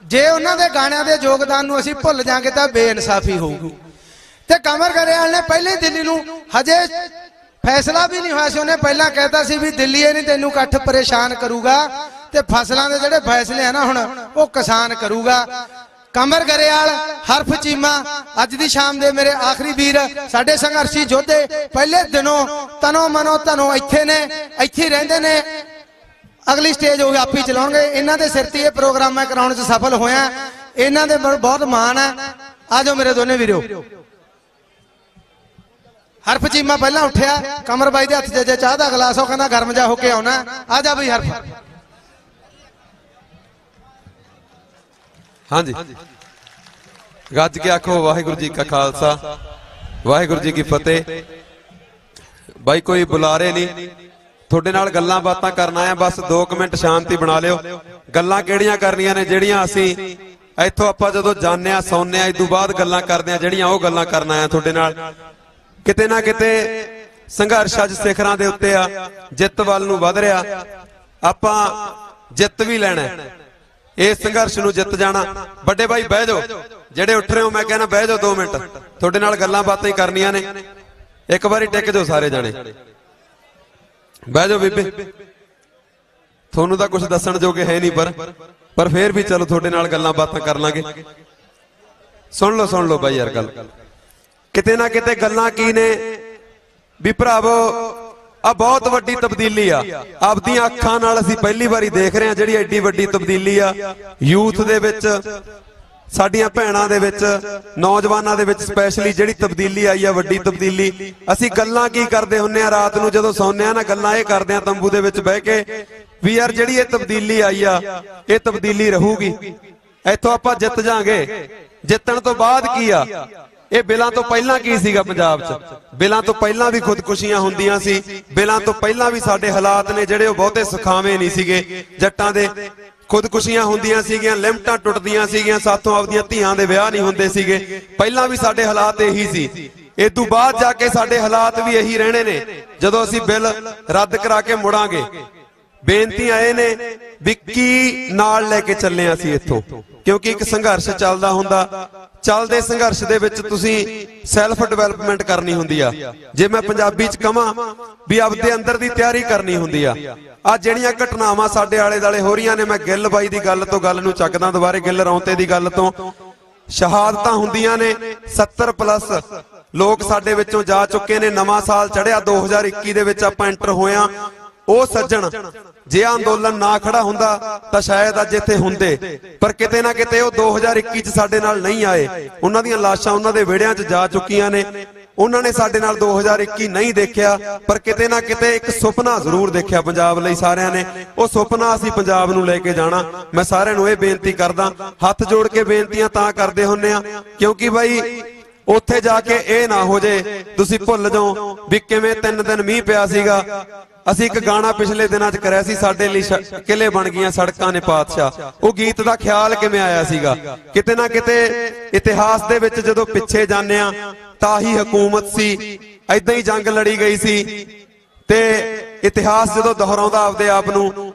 ਜੇ ਉਹਨਾਂ ਦੇ ਗਾਣਿਆਂ ਦੇ ਯੋਗਦਾਨ ਨੂੰ ਅਸੀਂ ਭੁੱਲ ਜਾਾਂਗੇ ਤਾਂ ਬੇਇਨਸਾਫੀ ਹੋਊਗੀ। ਤੇ ਕਮਰ ਗਰੇਵਾਲ ਨੇ ਪਹਿਲੇ ਦਿੱਲੀ ਨੂੰ, ਹਜੇ ਫੈਸਲਾ ਵੀ ਨਹੀਂ ਹੋਇਆ ਸੀ, ਉਹਨੇ ਪਹਿਲਾਂ ਕਹਿਤਾ ਸੀ ਵੀ ਦਿੱਲੀ ਇਹ ਨਹੀਂ ਤੈਨੂੰ ਇਕੱਠ ਪਰੇਸ਼ਾਨ ਕਰੂਗਾ, ਤੇ ਫਸਲਾਂ ਦੇ ਜਿਹੜੇ ਫੈਸਲੇ ਆ ਨਾ ਹੁਣ ਉਹ ਕਿਸਾਨ ਕਰੂਗਾ। ਕਮਰ ਗਰੇਵਾਲ, ਹਰਫ ਚੀਮਾ, ਅੱਜ ਦੀ ਸ਼ਾਮ ਦੇ ਮੇਰੇ ਆਖਰੀ ਵੀਰ, ਸਾਡੇ ਸੰਘਰਸ਼ੀ ਯੋਧੇ ਪਹਿਲੇ ਦਿਨੋਂ ਤਨੋ ਮਨੋ ਧਨੋ ਇੱਥੇ ਨੇ, ਇੱਥੇ ਰਹਿੰਦੇ ਨੇ। ਅਗਲੀ ਸਟੇਜ ਉਹ ਆਪੀ ਚਲਾਉਣਗੇ। ਇਹਨਾਂ ਦੇ ਸਿਰ ਤੇ ਇਹ ਪ੍ਰੋਗਰਾਮ ਮੈਂ ਕਰਾਉਣ 'ਚ ਸਫਲ ਹੋਇਆ, ਇਹਨਾਂ ਦੇ ਬਹੁਤ ਮਾਣ ਹੈ। ਆ ਜਾਓ ਮੇਰੇ ਦੋਨੇ ਵੀਰੋ। ਹਰਫ ਚੀਮਾ ਪਹਿਲਾਂ ਉੱਠਿਆ, ਕਮਰ ਬਾਈ ਦੇ ਹੱਥ 'ਚ ਜੇ ਚਾਹ ਦਾ ਗਲਾਸ ਉਹ ਕਹਿੰਦਾ ਗਰਮ ਜਾ ਹੋ ਕੇ ਆਉਣਾ। ਆ ਜਾ ਬਈ ਹਰਫ। ਹਾਂਜੀ, ਗੱਜ ਕੇ ਆਖੋ ਵਾਹਿਗੁਰੂ ਜੀ ਕਾ ਖਾਲਸਾ ਵਾਹਿਗੁਰੂ ਜੀ ਕੀ ਫਤਿਹ। ਬਾਈ ਕੋਈ ਬੁਲਾਰੇ ਨਹੀਂ, ਤੁਹਾਡੇ ਨਾਲ ਗੱਲਾਂ ਬਾਤਾਂ ਕਰਨਾ ਆ, ਬਸ 2 ਮਿੰਟ ਸ਼ਾਂਤੀ ਬਣਾ ਲਿਓ। ਗੱਲਾਂ ਕਿਹੜੀਆਂ ਕਰਨੀਆਂ ਨੇ ਜਿਹੜੀਆਂ ਅਸੀਂ ਇੱਥੋਂ ਆਪਾਂ ਜਦੋਂ ਜਾਂਦੇ ਆ ਸੌਂਦੇ ਆ, ਇਸ ਤੋਂ ਬਾਅਦ ਗੱਲਾਂ ਕਰਦੇ ਆ ਜਿਹੜੀਆਂ ਉਹ ਗੱਲਾਂ ਕਰਨਾ ਆ ਤੁਹਾਡੇ ਨਾਲ। ਕਿਤੇ ਨਾ ਕਿਤੇ ਸੰਘਰਸ਼ ਅੱਜ ਸਿਖਰਾਂ ਦੇ ਉੱਤੇ ਆ, ਜਿੱਤ ਵੱਲ ਨੂੰ ਵਧ ਰਿਹਾ, ਆਪਾਂ ਜਿੱਤ ਵੀ ਲੈਣਾ, ਇਸ ਸੰਘਰਸ਼ ਨੂੰ ਜਿੱਤ ਜਾਣਾ। ਵੱਡੇ ਭਾਈ ਬਹਿ ਜਾਓ, ਜਿਹੜੇ ਉੱਠ ਰਹੇ ਹੋ ਮੈਂ ਕਹਿੰਦਾ ਬਹਿ ਜਾਓ 2 ਮਿੰਟ, ਤੁਹਾਡੇ ਨਾਲ ਗੱਲਾਂ ਬਾਤਾਂ ਹੀ ਕਰਨੀਆਂ ਨੇ। ਇੱਕ ਵਾਰੀ ਟਿਕ ਜਾਓ ਸਾਰੇ ਜਾਣੇ, ਬਹਿ ਜਾਓ ਬੀਬੇ। ਤੁਹਾਨੂੰ ਤਾਂ ਕੁਝ ਦੱਸਣ ਜੋਗੇ ਹੈ ਨਹੀਂ, ਪਰ ਫੇਰ ਵੀ ਚਲੋ ਤੁਹਾਡੇ ਨਾਲ ਗੱਲਾਂ ਬਾਤਾਂ ਕਰ ਲਾਂਗੇ। ਸੁਣ ਲਓ ਬਾਈ ਯਾਰ ਗੱਲ। ਕਿਤੇ ਨਾ ਕਿਤੇ ਗੱਲਾਂ ਕੀ ਨੇ ਵੀ ਭਰਾਵੋ, ਆ ਬਹੁਤ ਵੱਡੀ ਤਬਦੀਲੀ ਆ। ਆਪਦੀਆਂ ਅੱਖਾਂ ਨਾਲ ਅਸੀਂ ਪਹਿਲੀ ਵਾਰੀ ਦੇਖ ਰਹੇ ਹਾਂ ਜਿਹੜੀ ਐਡੀ ਵੱਡੀ ਤਬਦੀਲੀ ਆ ਯੂਥ ਦੇ ਵਿੱਚ, ਸਾਡੀਆਂ ਭੈਣਾਂ ਦੇ ਵਿੱਚ, ਨੌਜਵਾਨਾਂ ਦੇ ਵਿੱਚ ਸਪੈਸ਼ਲੀ ਜਿਹੜੀ ਤਬਦੀਲੀ ਆਈ ਆ, ਵੱਡੀ ਤਬਦੀਲੀ। ਅਸੀਂ ਗੱਲਾਂ ਕੀ ਕਰਦੇ ਹੁੰਨੇ ਆ ਰਾਤ ਨੂੰ ਜਦੋਂ ਸੌਂਦੇ ਆ ਨਾ, ਗੱਲਾਂ ਇਹ ਕਰਦੇ ਆ ਤੰਬੂ ਦੇ ਵਿੱਚ ਬਹਿ ਕੇ ਵੀ ਯਾਰ ਜਿਹੜੀ ਇਹ ਤਬਦੀਲੀ ਆਈ ਆ ਇਹ ਤਬਦੀਲੀ ਰਹੂਗੀ, ਇੱਥੋਂ ਆਪਾਂ ਜਿੱਤ ਜਾਾਂਗੇ। ਜਿੱਤਣ ਤੋਂ ਬਾਅਦ ਕੀ ਆ, ਇਹ ਬਿਲਾਂ ਤੋਂ ਪਹਿਲਾਂ ਕੀ ਸੀਗਾ ਪੰਜਾਬ 'ਚ? ਬਿਲਾਂ ਤੋਂ ਪਹਿਲਾਂ ਵੀ ਖੁਦਕੁਸ਼ੀਆਂ ਹੁੰਦੀਆਂ ਸੀ, ਬਿਲਾਂ ਤੋਂ ਪਹਿਲਾਂ ਵੀ ਸਾਡੇ ਹਾਲਾਤ ਨੇ ਜਿਹੜੇ ਉਹ ਬਹੁਤੇ ਸੁਖਾਵੇਂ ਨਹੀਂ ਸੀਗੇ। ਜੱਟਾਂ ਦੇ ਖੁਦਕੁਸ਼ੀਆਂ ਹੁੰਦੀਆਂ ਸੀਗੀਆਂ, ਲਿਮਟਾਂ ਟੁੱਟਦੀਆਂ ਸੀਗੀਆਂ, ਸਾਥੋਂ ਆਪਦੀਆਂ ਧੀਆਂ ਦੇ ਵਿਆਹ ਨਹੀਂ ਹੁੰਦੇ ਸੀਗੇ। ਪਹਿਲਾਂ ਵੀ ਸਾਡੇ ਹਾਲਾਤ ਇਹੀ ਸੀ, ਇਸ ਤੋਂ ਬਾਅਦ ਜਾ ਕੇ ਸਾਡੇ ਹਾਲਾਤ ਵੀ ਇਹੀ ਰਹਿਣੇ ਨੇ ਜਦੋਂ ਅਸੀਂ ਬਿੱਲ ਰੱਦ ਕਰਾ ਕੇ ਮੁੜਾਂਗੇ। ਬੇਨਤੀਆਂ ਇਹ ਨੇ ਵੀ ਕੀ ਨਾਲ ਲੈ ਕੇ ਚੱਲੇ ਆ ਅਸੀਂ ਇੱਥੋਂ, ਕਿਉਂਕਿ ਇੱਕ ਸੰਘਰਸ਼ ਚੱਲਦਾ ਹੁੰਦਾ। ਚੱਲਦੇ ਸੰਘਰਸ਼ ਦੇ ਵਿੱਚ ਤੁਸੀਂ ਸੈਲਫ ਡਿਵੈਲਪਮੈਂਟ ਕਰਨੀ ਹੁੰਦੀ ਆ। ਜੇ ਮੈਂ ਪੰਜਾਬੀ 'ਚ ਕਹਾਂ ਵੀ ਆਪਦੇ ਅੰਦਰ ਦੀ ਤਿਆਰੀ ਕਰਨੀ ਹੁੰਦੀ ਆ। ਆ ਜਿਹੜੀਆਂ ਘਟਨਾਵਾਂ ਸਾਡੇ ਆਲੇ ਦਾਲੇ ਹੋ ਰਹੀਆਂ ਨੇ, ਮੈਂ ਗਿੱਲ ਬਾਈ ਦੀ ਗੱਲ ਤੋਂ ਗੱਲ ਨੂੰ ਚੱਕਦਾ ਦੁਬਾਰੇ, ਗਿੱਲ ਰੌਂਤੇ ਦੀ ਗੱਲ ਤੋਂ। ਸ਼ਹਾਦਤਾਂ ਹੁੰਦੀਆਂ ਨੇ, 70+ ਲੋਕ ਸਾਡੇ ਵਿੱਚੋਂ ਜਾ ਚੁੱਕੇ ਨੇ। ਨਵਾਂ ਸਾਲ ਚੜਿਆ 2021 ਦੇ ਵਿੱਚ ਆਪਾਂ ਐਂਟਰ ਹੋਇਆ। ਉਹ ਸੱਜਣ ਜੇ ਅੰਦੋਲਨ ਨਾ ਖੜਾ ਹੁੰਦਾ ਤਾਂ ਸ਼ਾਇਦ ਅੱਜ ਇੱਥੇ ਹੁੰਦੇ, ਪਰ ਕਿਤੇ ਨਾ ਕਿਤੇ ਉਹ 2021 ਚ ਸਾਡੇ ਨਾਲ ਨਹੀਂ ਆਏ। ਉਹਨਾਂ ਦੀਆਂ ਲਾਸ਼ਾਂ ਉਹਨਾਂ ਦੇ ਵਿਹੜਿਆਂ 'ਚ ਜਾ ਚੁੱਕੀਆਂ ਨੇ। ਉਹਨਾਂ ਨੇ ਸਾਡੇ ਨਾਲ 2021 ਨਹੀਂ ਦੇਖਿਆ, ਪਰ ਕਿਤੇ ਨਾ ਕਿਤੇ ਇੱਕ ਸੁਪਨਾ ਜ਼ਰੂਰ ਦੇਖਿਆ ਪੰਜਾਬ ਲਈ ਸਾਰਿਆਂ ਨੇ। ਉਹ ਸੁਪਨਾ ਅਸੀਂ ਪੰਜਾਬ ਨੂੰ ਲੈ ਕੇ ਜਾਣਾ। ਮੈਂ ਸਾਰਿਆਂ ਨੂੰ ਇਹ ਬੇਨਤੀ ਕਰਦਾ, ਹੱਥ ਜੋੜ ਕੇ ਬੇਨਤੀਆਂ ਤਾਂ ਕਰਦੇ ਹੁੰਨੇ ਆ ਕਿਉਂਕਿ ਬਾਈ ਉੱਥੇ ਜਾ ਕੇ ਇਹ ਨਾ ਹੋ ਜੇ ਤੁਸੀਂ ਭੁੱਲ ਜਾਓ ਵੀ ਕਿਵੇਂ 3 ਦਿਨ ਮੀਂਹ ਪਿਆ ਸੀਗਾ। ਅਸੀਂ ਇੱਕ ਗਾਣਾ ਪਿਛਲੇ ਦਿਨਾਂ 'ਚ ਕਰਿਆ ਸੀ, ਸਾਡੇ ਲਈ ਕਿਲੇ ਬਣ ਗਈਆਂ ਸੜਕਾਂ ਨੇ ਪਾਤਸ਼ਾਹ। ਉਹ ਗੀਤ ਦਾ ਖਿਆਲ ਕਿਵੇਂ ਆਇਆ ਸੀਗਾ? ਕਿਤੇ ਨਾ ਕਿਤੇ ਇਤਿਹਾਸ ਦੇ ਵਿੱਚ ਜਦੋਂ ਪਿੱਛੇ ਜਾਂਦੇ ਆ ਤਾਂ ਹੀ ਹਕੂਮਤ ਸੀ, ਐਦਾਂ ਹੀ ਜੰਗ ਲੜੀ ਗਈ ਸੀ। ਤੇ ਇਤਿਹਾਸ ਜਦੋਂ ਦੁਹਰਾਉਂਦਾ ਆਪਦੇ ਆਪ ਨੂੰ,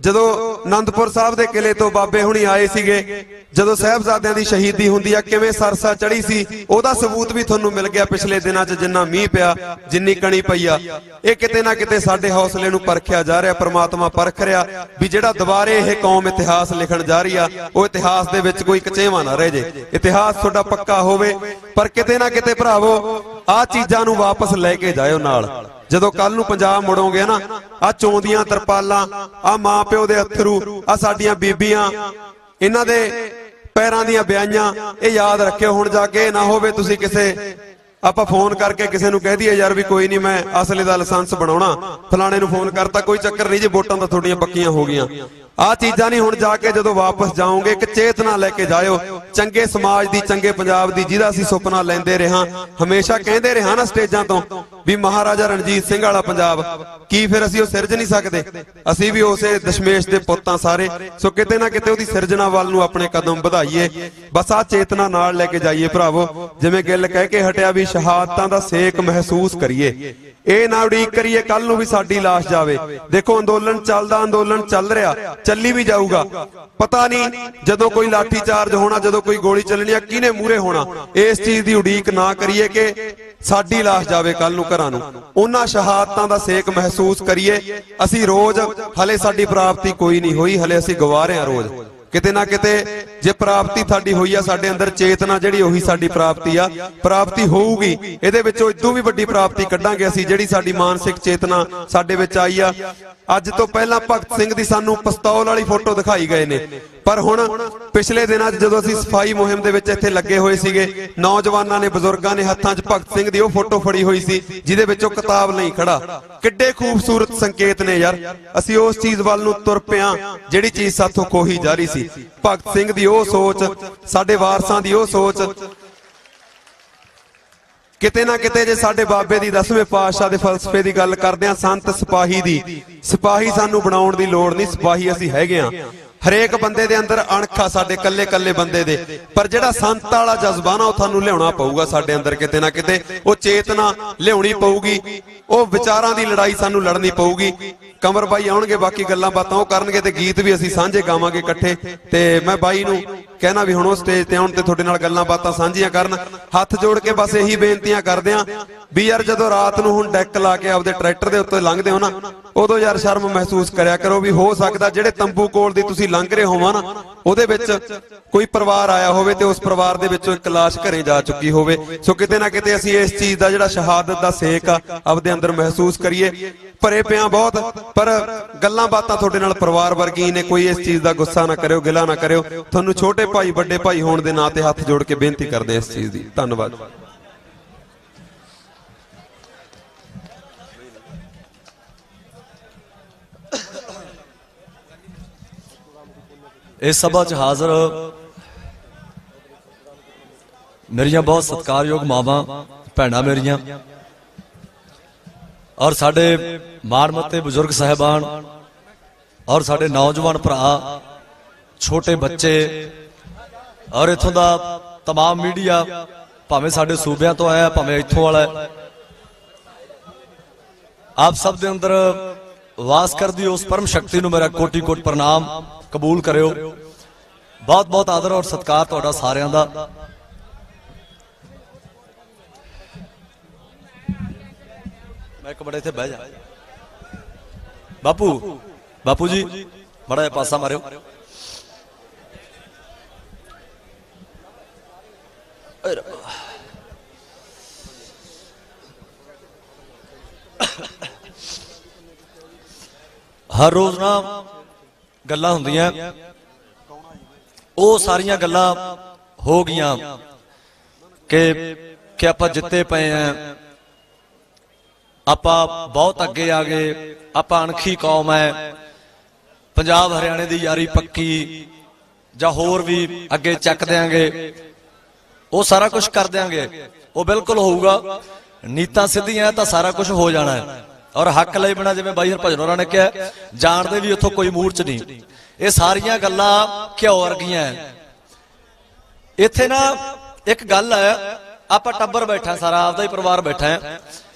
ਜਦੋਂ ਆਨੰਦਪੁਰ ਸਾਹਿਬ ਦੇ ਕਿਲੇ ਤੋਂ ਬਾਬੇ ਹੁਣੀ ਆਏ ਸੀਗੇ, ਜਦੋਂ ਸਾਹਿਬਜ਼ਾਦਿਆਂ ਦੀ ਸ਼ਹੀਦੀ ਹੁੰਦੀ ਆ ਕਿਵੇਂ ਸਰਸਾ ਚੜੀ ਸੀ, ਉਹਦਾ ਸਬੂਤ ਵੀ ਤੁਹਾਨੂੰ ਮਿਲ ਗਿਆ ਪਿਛਲੇ ਦਿਨਾਂ 'ਚ। ਜਿੰਨਾ ਮੀਂਹ ਪਿਆ, ਜਿੰਨੀ ਕਣੀ ਪਈ ਆ, ਇਹ ਕਿਤੇ ਨਾ ਕਿਤੇ ਸਾਡੇ ਹੌਸਲੇ ਨੂੰ ਪਰਖਿਆ ਜਾ ਰਿਹਾ। ਪ੍ਰਮਾਤਮਾ ਪਰਖ ਰਿਹਾ ਵੀ ਜਿਹੜਾ ਦੁਬਾਰੇ ਇਹ ਕੌਮ ਇਤਿਹਾਸ ਲਿਖਣ ਜਾ ਰਹੀ ਆ, ਉਹ ਇਤਿਹਾਸ ਦੇ ਵਿੱਚ ਕੋਈ ਕਚੇਵਾ ਨਾ ਰਹਿ ਜੇ, ਇਤਿਹਾਸ ਤੁਹਾਡਾ ਪੱਕਾ ਹੋਵੇ। ਪਰ ਕਿਤੇ ਨਾ ਕਿਤੇ ਭਰਾਵੋ ਆਹ ਚੀਜ਼ਾਂ ਨੂੰ ਵਾਪਸ ਲੈ ਕੇ ਜਾਇਓ ਨਾਲ। ਜਦੋਂ ਕੱਲ ਨੂੰ ਪੰਜਾਬ ਮੁੜੋਗੇ ਨਾ, ਆ ਚੋਂਦੀਆਂ ਤਰਪਾਲਾਂ, ਆ ਮਾਂ ਪਿਓ ਦੇ ਅਥਰੂ, ਆ ਸਾਡੀਆਂ ਬੀਬੀਆਂ, ਇਹਨਾਂ ਦੇ ਪੈਰਾਂ ਦੀਆਂ ਵਿਆਹੀਆਂ, ਇਹ ਯਾਦ ਰੱਖਿਓ। ਹੁਣ ਜਾ ਕੇ ਨਾ ਹੋਵੇ ਤੁਸੀਂ ਕਿਸੇ ਆਪਾਂ ਫੋਨ ਕਰਕੇ ਕਿਸੇ ਨੂੰ ਕਹਿ ਦਈਏ ਯਾਰ ਵੀ ਕੋਈ ਨਹੀਂ ਮੈਂ ਅਸਲੇ ਦਾ ਲਾਇਸੈਂਸ ਬਣਾਉਣਾ, ਫਲਾਣੇ ਨੂੰ ਫੋਨ ਕਰਤਾ, ਕੋਈ ਚੱਕਰ ਨਹੀਂ ਜੇ ਵੋਟਾਂ ਤਾਂ ਤੁਹਾਡੀਆਂ ਪੱਕੀਆਂ ਹੋ ਗਈਆਂ। ਆਹ ਚੀਜ਼ਾਂ ਨਹੀਂ। ਹੁਣ ਜਾ ਕੇ ਜਦੋਂ ਵਾਪਸ ਜਾਓਗੇ ਇੱਕ ਚੇਤਨਾ ਲੈ ਕੇ ਜਾਇਓ ਚੰਗੇ ਸਮਾਜ ਦੀ, ਚੰਗੇ ਪੰਜਾਬ ਦੀ, ਜਿਹਦਾ ਅਸੀਂ ਸੁਪਨਾ ਲੈਂਦੇ ਰਹਾ, ਹਮੇਸ਼ਾ ਕਹਿੰਦੇ ਰਹਾ ਨਾ ਸਟੇਜਾਂ ਤੋਂ ਵੀ ਮਹਾਰਾਜਾ ਰਣਜੀਤ ਸਿੰਘ ਵਾਲਾ ਪੰਜਾਬ। ਕੀ ਫਿਰ ਅਸੀਂ ਉਹ ਸਿਰਜ ਨਹੀਂ ਸਕਦੇ? ਅਸੀਂ ਵੀ ਉਸੇ ਦਸ਼ਮੇਸ਼ ਦੇ ਪੁੱਤਾਂ ਸਾਰੇ। ਸੋ ਕਿਤੇ ਨਾ ਕਿਤੇ ਉਹਦੀ ਸਿਰਜਣਾ ਵੱਲ ਨੂੰ ਆਪਣੇ ਕਦਮ ਵਧਾਈਏ। ਬਸ ਆਹ ਚੇਤਨਾ ਨਾਲ ਲੈ ਕੇ ਜਾਈਏ ਭਰਾਵੋ। ਜਿਵੇਂ ਗਿੱਲ ਕਹਿ ਕੇ ਹਟਿਆ ਵੀ ਸ਼ਹਾਦਤਾਂ ਦਾ ਸੇਕ ਮਹਿਸੂਸ ਕਰੀਏ, ਇਹ ਨਾ ਉਡੀਕ ਕਰੀਏ ਕੱਲ ਨੂੰ ਵੀ ਸਾਡੀ ਲਾਸ਼ ਜਾਵੇ। ਦੇਖੋ ਅੰਦੋਲਨ ਚੱਲਦਾ, ਅੰਦੋਲਨ ਚੱਲ ਰਿਹਾ, ਚੱਲੀ ਵੀ ਜਾਊਗਾ। ਪਤਾ ਨਹੀਂ ਜਦੋਂ ਕੋਈ ਲਾਠੀ ਚਾਰਜ ਹੋਣਾ, ਜਦੋਂ ਕੋਈ ਗੋਲੀ ਚੱਲਣੀ ਆ, ਕਿਹਨੇ ਮੂਹਰੇ ਹੋਣਾ। ਇਸ ਚੀਜ਼ ਦੀ ਉਡੀਕ ਨਾ ਕਰੀਏ ਕਿ ਸਾਡੀ ਲਾਸ਼ ਜਾਵੇ ਕੱਲ ਨੂੰ ਘਰਾਂ ਨੂੰ। ਉਹਨਾਂ ਸ਼ਹਾਦਤਾਂ ਦਾ ਸੇਕ ਮਹਿਸੂਸ ਕਰੀਏ। ਅਸੀਂ ਰੋਜ਼, ਹਲੇ ਸਾਡੀ ਪ੍ਰਾਪਤੀ ਕੋਈ ਨਹੀਂ ਹੋਈ, ਹਲੇ ਅਸੀਂ ਗਵਾ ਰਹੇ ਹਾਂ ਰੋਜ਼। ਕਿਤੇ ਨਾ ਕਿਤੇ ਜੇ ਪ੍ਰਾਪਤੀ ਸਾਡੀ ਹੋਈ ਆ, ਸਾਡੇ ਅੰਦਰ ਚੇਤਨਾ ਜਿਹੜੀ ਉਹੀ ਸਾਡੀ ਪ੍ਰਾਪਤੀ ਆ। ਪ੍ਰਾਪਤੀ ਹੋਊਗੀ, ਇਹਦੇ ਵਿੱਚੋਂ ਇਦੋਂ ਵੀ ਵੱਡੀ ਪ੍ਰਾਪਤੀ ਕੱਢਾਂਗੇ ਅਸੀਂ, ਜਿਹੜੀ ਸਾਡੀ ਮਾਨਸਿਕ ਚੇਤਨਾ ਸਾਡੇ ਵਿੱਚ ਆਈ ਆ। ਅੱਜ ਤੋਂ ਪਹਿਲਾਂ ਭਗਤ ਸਿੰਘ ਦੀ ਸਾਨੂੰ ਪਿਸਤੌਲ ਵਾਲੀ ਫੋਟੋ ਦਿਖਾਈ ਗਏ ਨੇ, ਪਰ ਹੁਣ ਪਿਛਲੇ ਦਿਨਾਂ 'ਚ ਜਦੋਂ ਅਸੀਂ ਸਫਾਈ ਮੁਹਿੰਮ ਦੇ ਵਿੱਚ ਇੱਥੇ ਲੱਗੇ ਹੋਏ ਸੀਗੇ, ਨੌਜਵਾਨਾਂ ਨੇ ਬਜ਼ੁਰਗਾਂ ਨੇ ਹੱਥਾਂ 'ਚ ਭਗਤ ਸਿੰਘ ਦੀ ਉਹ ਫੋਟੋ ਫੜੀ ਹੋਈ ਸੀ ਜਿਹਦੇ ਵਿੱਚ ਉਹ ਕਿਤਾਬ ਨਹੀਂ ਖੜਾ। ਕਿੱਡੇ ਖੂਬਸੂਰਤ ਸੰਕੇਤ ਨੇ ਯਾਰ। ਅਸੀਂ ਉਸ ਚੀਜ਼ ਵੱਲ ਨੂੰ ਤੁਰ ਪਿਆ ਜਿਹੜੀ ਚੀਜ਼ ਸਾਥੋਂ ਖੋਹੀ ਜਾ ਰਹੀ ਸੀ। ਭਗਤ ਸਿੰਘ ਦੀ ਉਹ ਸੋਚ, ਸਾਡੇ ਵਾਰਸਾਂ ਦੀ ਉਹ ਸੋਚ, ਕਿਤੇ ਨਾ ਕਿਤੇ ਜੇ ਸਾਡੇ ਬਾਬੇ ਦੀ 10ਵੇਂ ਪਾਤਸ਼ਾਹ ਦੇ ਫਲਸਫੇ ਦੀ ਗੱਲ ਕਰਦੇ ਆ, ਸੰਤ ਸਿਪਾਹੀ ਦੀ, ਸਿਪਾਹੀ ਸਾਨੂੰ ਬਣਾਉਣ ਦੀ ਲੋੜ ਨਹੀਂ, ਸਿਪਾਹੀ ਅਸੀਂ ਹੈਗੇ ਆ। ਹਰੇਕ ਬੰਦੇ ਦੇ ਅੰਦਰ ਅਣਖ ਆ, ਸਾਡੇ ਕੱਲੇ ਕੱਲੇ ਬੰਦੇ ਦੇ, ਪਰ ਜਿਹੜਾ ਸੰਤ ਵਾਲਾ ਜਜ਼ਬਾ ਨਾ ਉਹ ਤੁਹਾਨੂੰ ਲਿਆਉਣਾ ਪਊਗਾ ਸਾਡੇ ਅੰਦਰ। ਕਿਤੇ ਨਾ ਕਿਤੇ ਉਹ ਚੇਤਨਾ ਲਿਆਉਣੀ ਪਊਗੀ, ਉਹ ਵਿਚਾਰਾਂ ਦੀ ਲੜਾਈ ਸਾਨੂੰ ਲੜਨੀ ਪਊਗੀ। ਕਮਰ ਬਾਈ ਆਉਣਗੇ, ਬਾਕੀ ਗੱਲਾਂ ਬਾਤਾਂ ਉਹ ਕਰਨਗੇ ਤੇ ਗੀਤ ਵੀ ਅਸੀਂ ਸਾਂਝੇ ਗਾਵਾਂਗੇ ਇਕੱਠੇ। ਤੇ ਮੈਂ ਬਾਈ ਨੂੰ ਕਹਿਣਾ ਵੀ ਹੁਣ ਉਹ ਸਟੇਜ ਤੇ ਆਉਣ ਤੇ ਤੁਹਾਡੇ ਨਾਲ ਗੱਲਾਂ ਬਾਤਾਂ ਸਾਂਝੀਆਂ ਕਰਨ। ਹੱਥ ਜੋੜ ਕੇ ਬਸ ਇਹੀ ਬੇਨਤੀਆਂ ਕਰਦੇ ਆਂ ਵੀ ਯਾਰ ਜਦੋਂ ਰਾਤ ਨੂੰ ਹੁਣ ਡੈਕ ਲਾ ਕੇ ਆਪਦੇ ਟਰੈਕਟਰ ਦੇ ਉੱਤੇ ਲੰਘਦੇ ਹੋ ਨਾ, ਉਦੋਂ ਯਾਰ ਸ਼ਰਮ ਮਹਿਸੂਸ ਕਰਿਆ ਕਰੋ ਵੀ ਹੋ ਸਕਦਾ ਜਿਹੜੇ ਤੰਬੂ ਕੋਲ ਦੀ ਤੁਸੀਂ ਲੰਘ ਰਹੇ ਹੋਵਾਂ ਨਾ, ਉਹਦੇ ਵਿੱਚ ਕੋਈ ਪਰਿਵਾਰ ਆਇਆ ਹੋਵੇ ਤੇ ਉਸ ਪਰਿਵਾਰ ਦੇ ਵਿੱਚੋਂ ਇੱਕ ਲਾਸ਼ ਘਰੇ ਜਾ ਚੁੱਕੀ ਹੋਵੇ। ਸੋ ਕਿਤੇ ਨਾ ਕਿਤੇ ਅਸੀਂ ਇਸ ਚੀਜ਼ ਦਾ ਜਿਹੜਾ ਸ਼ਹਾਦਤ ਦਾ ਸੇਕ ਆ ਆਪਦੇ ਅੰਦਰ ਮਹਿਸੂਸ ਕਰੀਏ। ਭਰੇ ਪਿਆ ਬਹੁਤ, ਪਰ ਗੱਲਾਂ ਬਾਤਾਂ ਤੁਹਾਡੇ ਨਾਲ ਪਰਿਵਾਰ ਵਰਗੀ ਨੇ। ਕੋਈ ਇਸ ਚੀਜ਼ ਦਾ ਗੁੱਸਾ ਨਾ ਕਰਿਓ, ਗਿਲਾ ਨਾ ਕਰਿਓ। ਤੁਹਾਨੂੰ ਛੋਟੇ ਭਾਈ ਵੱਡੇ ਭਾਈ ਹੋਣ ਦੇ ਨਾਂ ਤੇ ਹੱਥ ਜੋੜ ਕੇ ਬੇਨਤੀ ਕਰਦੇ ਇਸ ਚੀਜ਼ ਦੀ। ਧੰਨਵਾਦ। इस सभा च हाजिर मेरिया बहुत सत्कारयोग मावां भैणां मेरिया और साडे माणमते बुजुर्ग साहिबान और साडे नौजवान भरा, छोटे बच्चे और इत्थों दा तमाम मीडिया, भावें साडे सूबियां तो आया भावें इत्थों वाला है, आप सब दे अंदर वास करदी उस परम शक्ति नूं मेरा कोटि कोटि प्रणाम कबूल करियो। बहुत बहुत आदर और सत्कार तुहाडा सारियां दा। मैं एक बड़े थे बह जा बापू, बापू जी बड़ा जिहा पासा मारियो। हर रोज ना गल्लां हुंदियां, ਉਹ ਸਾਰੀਆਂ ਗੱਲਾਂ ਹੋ ਗਈਆਂ ਕਿ ਆਪਾਂ ਜਿੱਤੇ ਪਏ ਆ, ਆਪਾਂ ਬਹੁਤ ਅੱਗੇ ਆ ਗਏ, ਆਪਾਂ ਅਣਖੀ ਕੌਮ ਹੈ, ਪੰਜਾਬ ਹਰਿਆਣੇ ਦੀ ਯਾਰੀ ਪੱਕੀ ਜਾਂ ਹੋਰ ਵੀ ਅੱਗੇ ਚੱਕ ਦਿਆਂਗੇ, ਉਹ ਸਾਰਾ ਕੁਝ ਕਰ ਦਿਆਂਗੇ। ਉਹ ਬਿਲਕੁਲ ਹੋਊਗਾ। ਨੀਤਾਂ ਸਿੱਧੀਆਂ ਤਾਂ ਸਾਰਾ ਕੁਝ ਹੋ ਜਾਣਾ ਹੈ। ਔਰ ਹੱਕ ਲਈ ਬਿਨਾ, ਜਿਵੇਂ ਬਾਈ ਹਰਭਜਨ ਹੋਰਾਂ ਨੇ ਕਿਹਾ, ਜਾਣਦੇ ਵੀ ਉੱਥੋਂ ਕੋਈ ਮੂਰਚ ਨਹੀਂ। ਇਹ ਸਾਰੀਆਂ ਗੱਲਾਂ ਘਿਓ ਵਰਗੀਆਂ। ਇੱਥੇ ਨਾ ਇੱਕ ਗੱਲ ਹੈ, ਆਪਾਂ ਟੱਬਰ ਬੈਠਾ, ਸਾਰਾ ਆਪਦਾ ਹੀ ਪਰਿਵਾਰ ਬੈਠਾ ਹੈ।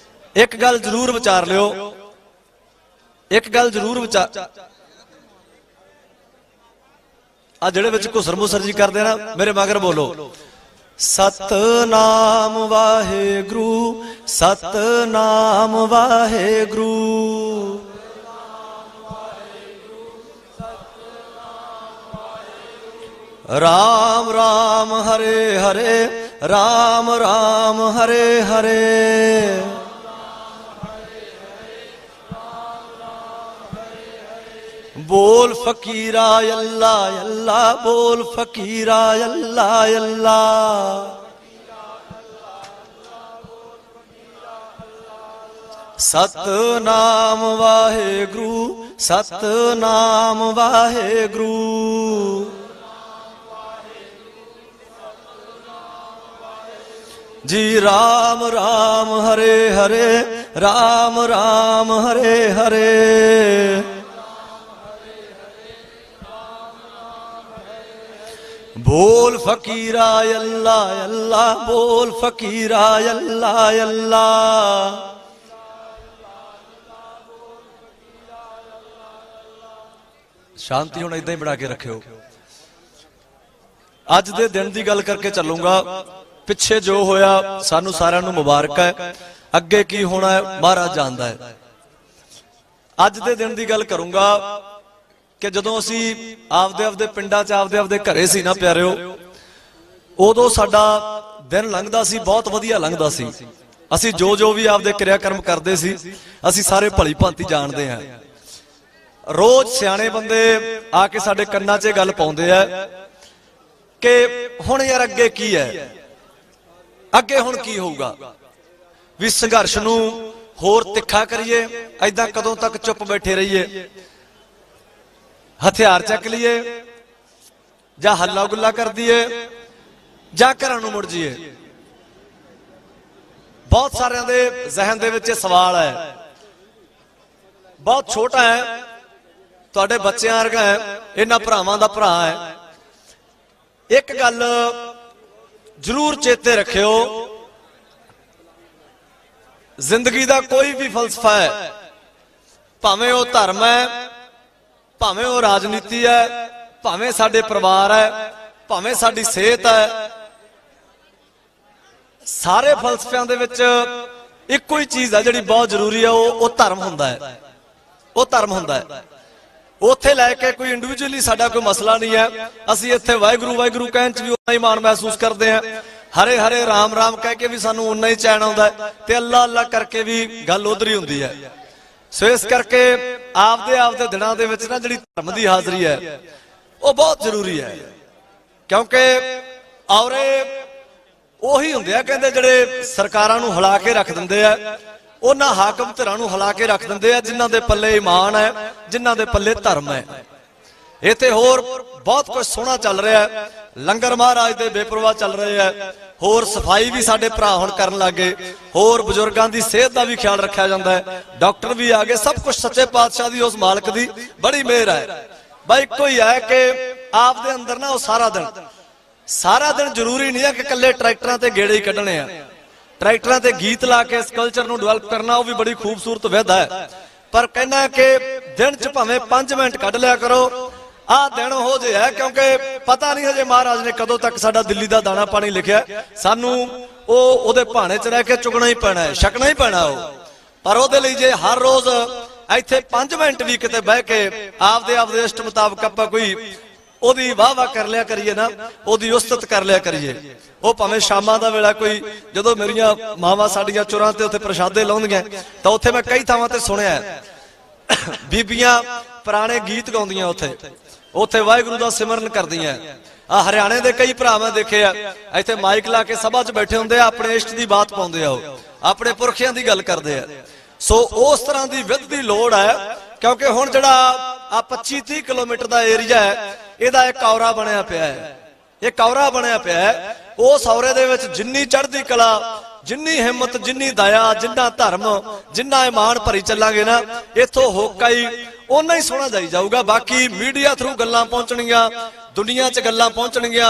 ਇੱਕ ਗੱਲ ਜ਼ਰੂਰ ਵਿਚਾਰ ਲਿਓ, ਇੱਕ ਗੱਲ ਜ਼ਰੂਰ ਵਿਚਾਰ, ਆ ਜਿਹੜੇ ਵਿੱਚ ਘੁਸਰ ਮੁਸਰ ਜੀ ਕਰਦੇ ਨਾ, ਮੇਰੇ ਮਗਰ ਬੋਲੋ ਸਤਨਾਮ ਵਾਹਿਗੁਰੂ, ਸਤਨਾਮ ਵਾਹਿਗੁਰੂ। राम राम हरे हरे, राम राम हरे हरे। बोल फकीरा अल्लाह अल्लाह, बोल फकीरा अल्लाह अल्लाह। सतनाम वाहेगुरु, सतनाम वाहेगुरु। जी राम राम हरे हरे, राम राम हरे हरे। बोल फकीरा अल्लाह अल्लाह, बोल फकीरा अल्लाह अल्लाह। शांति हुण इदां ही बना के रखियो। अज दे दिन दी गल करके चलूंगा। पिछे जो होया सानू सारियां नू मुबारक है, अगे की होना है महाराज जानदा है। अज दे दिन दी गल करूंगा कि जदों असी आपदे आपदे पिंडां च आपदे आपदे घरे सी ना प्यारिओ, उदों साडा दिन लंघदा सी, बहुत वधिया लंघदा सी। असी जो जो भी आपदे क्रियाकर्म करदे सी, असी सारे भली भांति जानदे हां। रोज सियाने बंदे आके साडे कन्ना 'ਚ गल पाउंदे आ कि हुण यार अगे की है, अगे हुण की होऊगा, भी संघर्ष नूं होर तिखा करिए, ऐदां कदों तक चुप बैठे रहिए, हथियार चक लीए जां हल्ला गुल्ला कर दिए जां घरां नूं मुड़ जाइए। बहुत सारिਆਂ ਦੇ जहन ਦੇ ਵਿੱਚ सवाल है, बहुत छोटा है, ਤੁਹਾਡੇ ਬੱਚਿਆਂ ਵਰਗਾ है, ਇਹਨਾਂ ਭਰਾਵਾਂ ਦਾ ਭਰਾ है। एक गल जरूर चेते रखियो, जिंदगी का कोई भी फलसफा है, भावें वो धर्म है, भावें वो राजनीति है, भावें साडे परिवार है, भावें साडी सेहत है, सारे फलसफियां दे विच इक्को ही चीज है जिहड़ी बहुत जरूरी है, वो धर्म हुंदा है, वो धर्म हुंदा है। उत्थे लैके कोई इंडिविजुअली साडा कोई मसला नहीं है, असीं इत्थे वाहिगुरू वाहिगुरू कहण च भी उन्ना ही मान महसूस करते हैं, हरे हरे राम राम कह के भी सानू उन्ना ही चैन आउंदा है, ते अल्लाह अल्लाह करके भी गल उधर ही हुंदी है। सो इस करके आपदे दिनां दे विच ना जिहड़ी धर्म दी हाज़री है वो बहुत जरूरी है, क्योंकि औरे ਉਹੀ ਹੁੰਦੇ ਆ ਕਹਿੰਦੇ ਜਿਹੜੇ ਸਰਕਾਰਾਂ ਨੂੰ ਹਿਲਾ ਕੇ ਰੱਖ ਦਿੰਦੇ ਆ, ਉਹਨਾਂ ਹਾਕਮ ਧਿਰਾਂ ਨੂੰ ਹਿਲਾ ਕੇ ਰੱਖ ਦਿੰਦੇ ਆ ਜਿਨ੍ਹਾਂ ਦੇ ਪੱਲੇ ਈਮਾਨ ਹੈ, ਜਿਨ੍ਹਾਂ ਦੇ ਪੱਲੇ ਧਰਮ ਹੈ। ਇੱਥੇ ਹੋਰ ਬਹੁਤ ਕੁਝ ਸੋਹਣਾ ਚੱਲ ਰਿਹਾ ਹੈ, ਲੰਗਰ ਮਹਾਰਾਜ ਦੇ ਬੇਪਰਵਾਹ ਚੱਲ ਰਹੇ ਆ, ਹੋਰ ਸਫਾਈ ਵੀ ਸਾਡੇ ਭਰਾ ਹੁਣ ਕਰਨ ਲੱਗੇ, ਹੋਰ ਬਜ਼ੁਰਗਾਂ ਦੀ ਸਿਹਤ ਦਾ ਵੀ ਖਿਆਲ ਰੱਖਿਆ ਜਾਂਦਾ ਹੈ, ਡਾਕਟਰ ਵੀ ਆ ਗਏ, ਸਭ ਕੁਝ ਸੱਚੇ ਪਾਤਸ਼ਾਹ ਦੀ ਉਸ ਮਾਲਕ ਦੀ ਬੜੀ ਮਿਹਰ ਹੈ। ਬਾਈ ਇੱਕੋ ਹੀ ਹੈ ਕਿ ਆਪ ਦੇ ਅੰਦਰ ਨਾ ਉਹ सारा दिन जरूरी नहीं है कि कल्ले ट्रैक्टरां ते गेड़े ही कड्ढने आ, ट्रैक्टरां ते गीत ला के इस कल्चर नूं डेवलप करना वो भी बड़ी खूबसूरत विध है, पर कहना है कि दिन च भावें 5 मिनट कढ लिया करो, आ दिन हो जे है, क्योंकि पता नहीं हजे महाराज ने कदों तक साडा दिल्ली दा दाना पानी लिखिया, सानू ओहदे भाणे च रह के चुगना ही पैना है, छकना ही पैना हो, पर ओहदे लई जे हर रोज इत्थे 5 मिनट भी किते बह के आपदे इष्ट मुताबक आपां कोई ओदी वाह वाह कर लिया करिए ना, ओदी उस्तत कर लिया करिए। वो भावें शामां दा वेला कोई जदों मेरियां मावां साडियां चुरां ते उत्थे प्रशादे लाउंदियां तां उत्थे मैं कई थावां ते सुणिया बीबियां पुराने गीत गाउंदियां, उत्थे वाहिगुरू दा सिमरन करदियां। आ हरियाणे दे कई भरा मैं देखे आ, इत्थे माइक ला के सभा च बैठे हुंदे आ, अपने इष्ट दी बात पाउंदे आ, अपने पुरखियां दी गल करदे आ। सो उस तरह दी विध दी लोड़ है, क्योंकि हुण जिहड़ा आ 25-30 किलोमीटर दा एरिया है, ਇਹਦਾ ਇੱਕ ਔਰਾ ਬਣਿਆ ਪਿਆ ਹੈ, ਇੱਕ ਔਰਾ ਬਣਿਆ ਪਿਆ ਹੈ। ਉਸ ਔਰੇ ਦੇ ਵਿੱਚ ਜਿੰਨੀ ਚੜ੍ਹਦੀ ਕਲਾ, ਜਿੰਨੀ ਹਿੰਮਤ, ਜਿੰਨੀ ਦਇਆ, ਜਿੰਨਾ ਧਰਮ, ਜਿੰਨਾ ਇਮਾਨ ਭਰੀ ਚੱਲਾਂਗੇ ਨਾ, ਇੱਥੋਂ ਹੋਕਾ ਹੀ ਓਨਾ ਹੀ ਸੋਹਣਾ ਜਾਈ ਜਾਊਗਾ। ਬਾਕੀ ਮੀਡੀਆ ਥਰੂ ਗੱਲਾਂ ਪਹੁੰਚਣਗੀਆਂ, ਦੁਨੀਆ 'ਚ ਗੱਲਾਂ ਪਹੁੰਚਣਗੀਆਂ,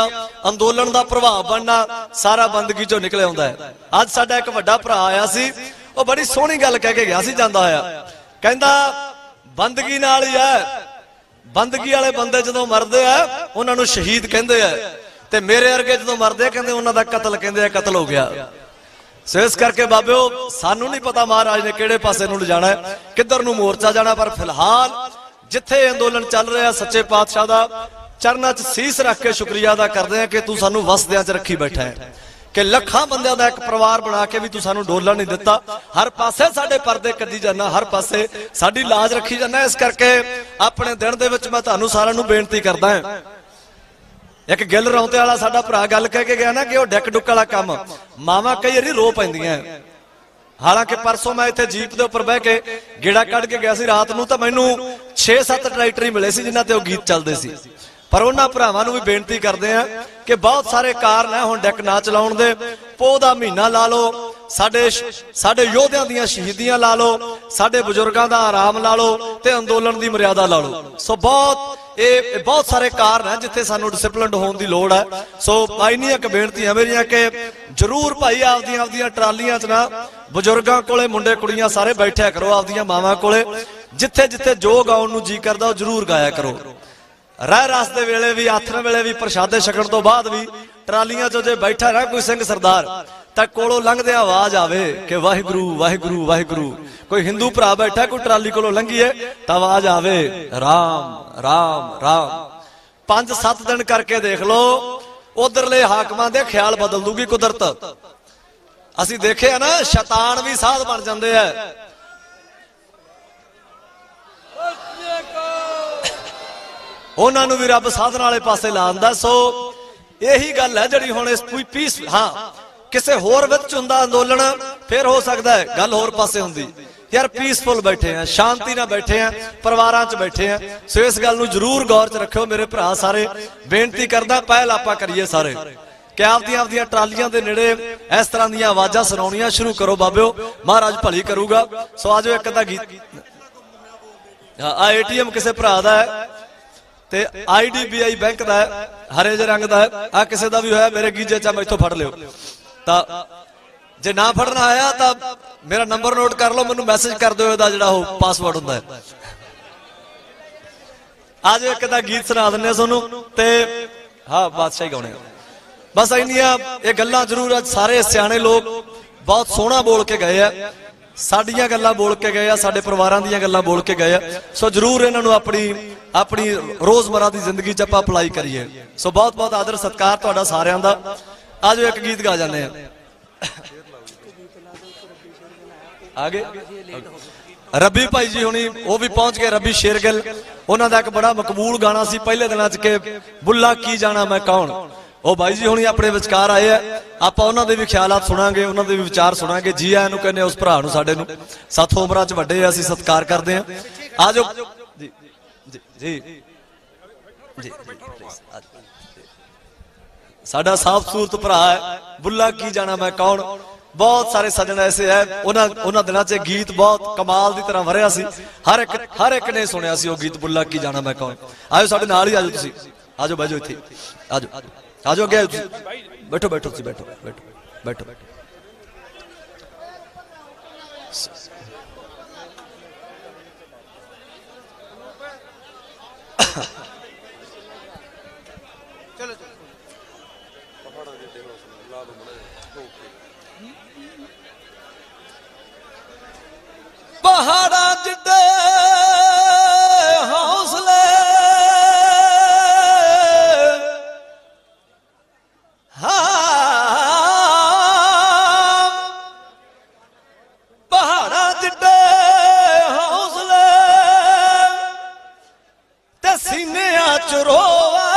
ਅੰਦੋਲਨ ਦਾ ਪ੍ਰਭਾਵ ਬਣਨਾ ਸਾਰਾ ਬੰਦਗੀ 'ਚੋਂ ਨਿਕਲ ਆਉਂਦਾ ਹੈ। ਅੱਜ ਸਾਡਾ ਇੱਕ ਵੱਡਾ ਭਰਾ ਆਇਆ ਸੀ, ਉਹ ਬੜੀ ਸੋਹਣੀ ਗੱਲ ਕਹਿ ਕੇ ਗਿਆ ਸੀ ਜਾਂਦਾ ਹੋਇਆ, ਕਹਿੰਦਾ ਬੰਦਗੀ ਨਾਲ ਹੀ ਹੈ, ਬੰਦਗੀ ਵਾਲੇ ਬੰਦੇ ਜਦੋਂ ਮਰਦੇ ਆ ਉਹਨਾਂ ਨੂੰ ਸ਼ਹੀਦ ਕਹਿੰਦੇ ਆ, ਤੇ ਮੇਰੇ ਵਰਗੇ ਜਦੋਂ ਮਰਦੇ ਆ ਕਹਿੰਦੇ ਉਹਨਾਂ ਦਾ ਕਤਲ, ਕਹਿੰਦੇ ਆ ਕਤਲ ਹੋ ਗਿਆ। ਸੋ ਇਸ ਕਰਕੇ ਬਾਬਿਓ ਸਾਨੂੰ ਨਹੀਂ ਪਤਾ ਮਹਾਰਾਜ ਨੇ ਕਿਹੜੇ ਪਾਸੇ ਨੂੰ ਲਿਜਾਣਾ ਹੈ, ਕਿੱਧਰ ਨੂੰ ਮੋਰਚਾ ਜਾਣਾ, ਪਰ ਫਿਲਹਾਲ ਜਿੱਥੇ ਅੰਦੋਲਨ ਚੱਲ ਰਿਹਾ ਸੱਚੇ ਪਾਤਸ਼ਾਹ ਦਾ ਚਰਨਾਂ 'ਚ ਸੀਸ ਰੱਖ ਕੇ ਸ਼ੁਕਰੀਆ ਅਦਾ ਕਰਦੇ ਆ ਕਿ ਤੂੰ ਸਾਨੂੰ ਵਸਦਿਆਂ 'ਚ ਰੱਖੀ ਬੈਠਾ ਹੈ, कि लखां बंदियां दा एक परिवार बना के भी तू सानू डोला नहीं दिता, हर पासे साडे पर्दे कड्डी जाना, हर पासे साडी लाज रखी जाना। इस करके अपने दिन दे विच मैं तुहानू सारिआं नू बेनती करदा हां, एक गिल रौंते वाला साडा भरा गल कह के गया ना कि वो डिक डुक वाला काम मावां कई वारी रो पैंदियां। हालांकि परसों मैं इत्थे जीप दे उपर बह के गेड़ा कढ के गया सी, रात नू तां मैनू 6-7 ट्रैक्टर ही मिले सी जिन्हां ते वो गीत चलदे सी, पर उन्हां भरावां नू भी बेनती करदे आ कि बहुत सारे कारण है हुण डिक ना चलाउण दे, पोह दा महीना ला लो, साडे योद्धियां दीयां शहीदियां ला लो, साडे बुजुर्गां दा आराम ला लो, ते अंदोलन दी मर्यादा ला लो। सो बहुत सारे कारण है जिथे सानू डिसिपलिनड होने की लोड़ है। सो भाई नहीं एक बेनती है मेरिया कि जरूर भाई आपदियां ट्रालियां च ना बुजुर्गां कोले मुंडे कुड़ियां सारे बैठा करो, आपदियां मावां कोले जिथे जिथे जो गाउण नू जी करदा ओ जरूर गाया करो। रह रस दे वेले भी, आथन वेले भी, प्रशादे छकण तो बाद भी ट्रालियां चो जे बैठा रहा कोई सिंह सरदार तां कोलों लंघदे आवाज आवे कि वाहिगुरू वाहिगुरू वाहिगुरू। कोई हिंदू भरा बैठा कोई ट्राली कोलों लंघीए तां आवाज आवे राम राम राम। 5-7 दिन करके देख लो, उधरले हाकमां दे ख्याल बदल दूगी कुदरत। असीं देखे ना शैतान भी साध बन जांदे आ। ਉਹਨਾਂ ਨੂੰ ਵੀ ਰੱਬ ਸਾਧਨਾ ਵਾਲੇ ਪਾਸੇ ਲਾਉਂਦਾ। ਸੋ ਇਹੀ ਗੱਲ ਹੈ ਜਿਹੜੀ ਹੁਣ ਇਸ ਪੀਸ, ਹਾਂ ਕਿਸੇ ਹੋਰ ਵਿੱਚ ਹੁੰਦਾ ਅੰਦੋਲਨ ਫਿਰ ਹੋ ਸਕਦਾ ਹੈ ਗੱਲ ਹੋਰ ਪਾਸੇ ਹੁੰਦੀ। यार पीसफुल बैठे हैं, शांति ना बैठे हैं, परिवार च बैठे हैं। सो इस गल नूं जरूर गौर च रखियो मेरे भरा सारे। बेनती करदा पहल आपां करिए सारे कि आपदियां ट्रालियां दे नेड़े इस तरह दी आवाज़ां सुनाउणियां शुरू करो बाबिओ, महाराज भली करूगा। सो आजो एक अद्धा गीत आ ATM किसी भरा दा है ते IDBI बैंक दा है, हरे जे रंग दा है। आ किसी दा भी होया मेरे गीजे च मैं इत्थों फड़ लियो। तां जे ना फड़ना आया तो मेरा नंबर नोट कर लो, मैनू मैसेज कर दो जो पासवर्ड होंदा है। आज एक गीत सुना दिंदे सोनू ते हाँ बादशाही गाने। बस इन्नियां ये गल्लां जरूर अज सारे सियाणे लोग बहुत सोहना बोल के गए हैं, साडियां गल्लां बोल के गए, साडे परिवारां दीयां गल्लां बोल के गए। सो जरूर इन्हां नूं अपनी अपनी रोजमर्रा की जिंदगी च आपां अप्लाई करिए। सो बहुत बहुत आदर सत्कार तुहाडा सारियां दा। आज एक गीत गा जाने आगे रबी भाई जी हुणी वो भी पहुंच गए, रबी शेरगिल। उन्हां दा एक बड़ा मकबूल गाना सी पहले दिनां च के बुल्ला की जाना मैं कौन। वो भाई जी हुणी अपने विचकार आए है, आपां उन्हां दे भी ख्यालात सुनांगे, उन्हां दे भी विचार सुनांगे। जी आयां नूं कहने उस भरा नूं साडे नूं 7 उमरां च वड्डे असीं सत्कार करदे हां। आजो जी जी जी साडा साफ सूरत भरा है, बुल्ला की जाना मैं कौन। बहुत सारे सजन ऐसे है उन्हां दिनां च गीत बहुत कमाल की तरह वरिया सी, हर एक ने सुनिया सी वो गीत बुल्ला की जाना मैं कौन। आजो साडे नाल ही आजो तुसीं, आजो बैठो इत्थे, आजो आजो अगे बैठो बैठो तुसीं बैठो बैठो बैठो। पहाड़ा जिड्डे हौसले पहाड़ा जिड्डे हौसले ते सीने च रोआ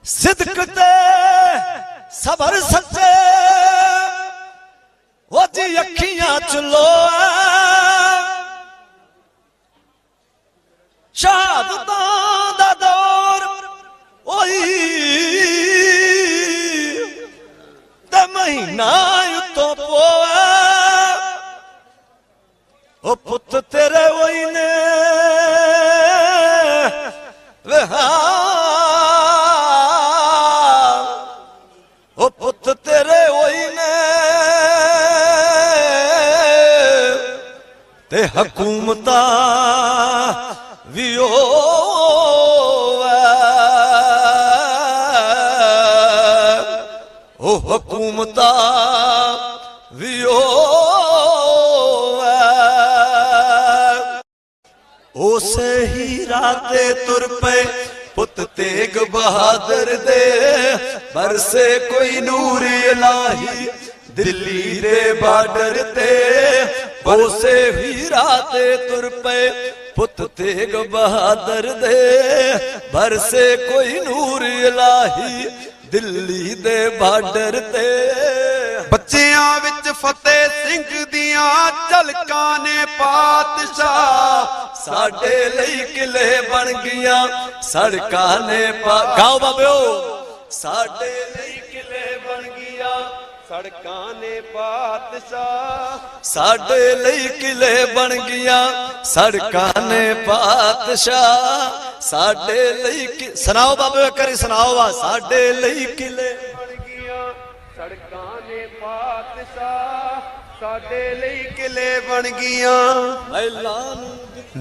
सिदक ते सबर सच्चे वो जी अखियां चलो शहादतां दा दौर ओही ते महीना उतो पोए ओ पुत तेरे वही ने वे ओ पुत तेरे वही ने ते हकूमता भी ओ हकूमता भी उसे ही राते तुर पे पुत तेग बहादुर दे बरसे कोई नूर इलाही दिल्ली दे बॉर्डर ते। उसे ही राते तुर पे पुत तेग बहादुर दे बरसे कोई नूर इलाही दिल्ली दे बॉर्डर ते। बच्चियां विच फतेह सिंह दियां झलकां ने पातशाह साडे लई किले बन गईयां सड़कां ने गाओ बाबिओ। साडे लई किले बन गईयां सड़कां ने पातशाह साडे लई किले बन गईयां सड़कां ने पातशाह साडे लई सुनाओ बाबे करी सुनाओ वा। साडे लई किले बन गईयां सड़कां ने पातशाह साडे लई किले बन गईयां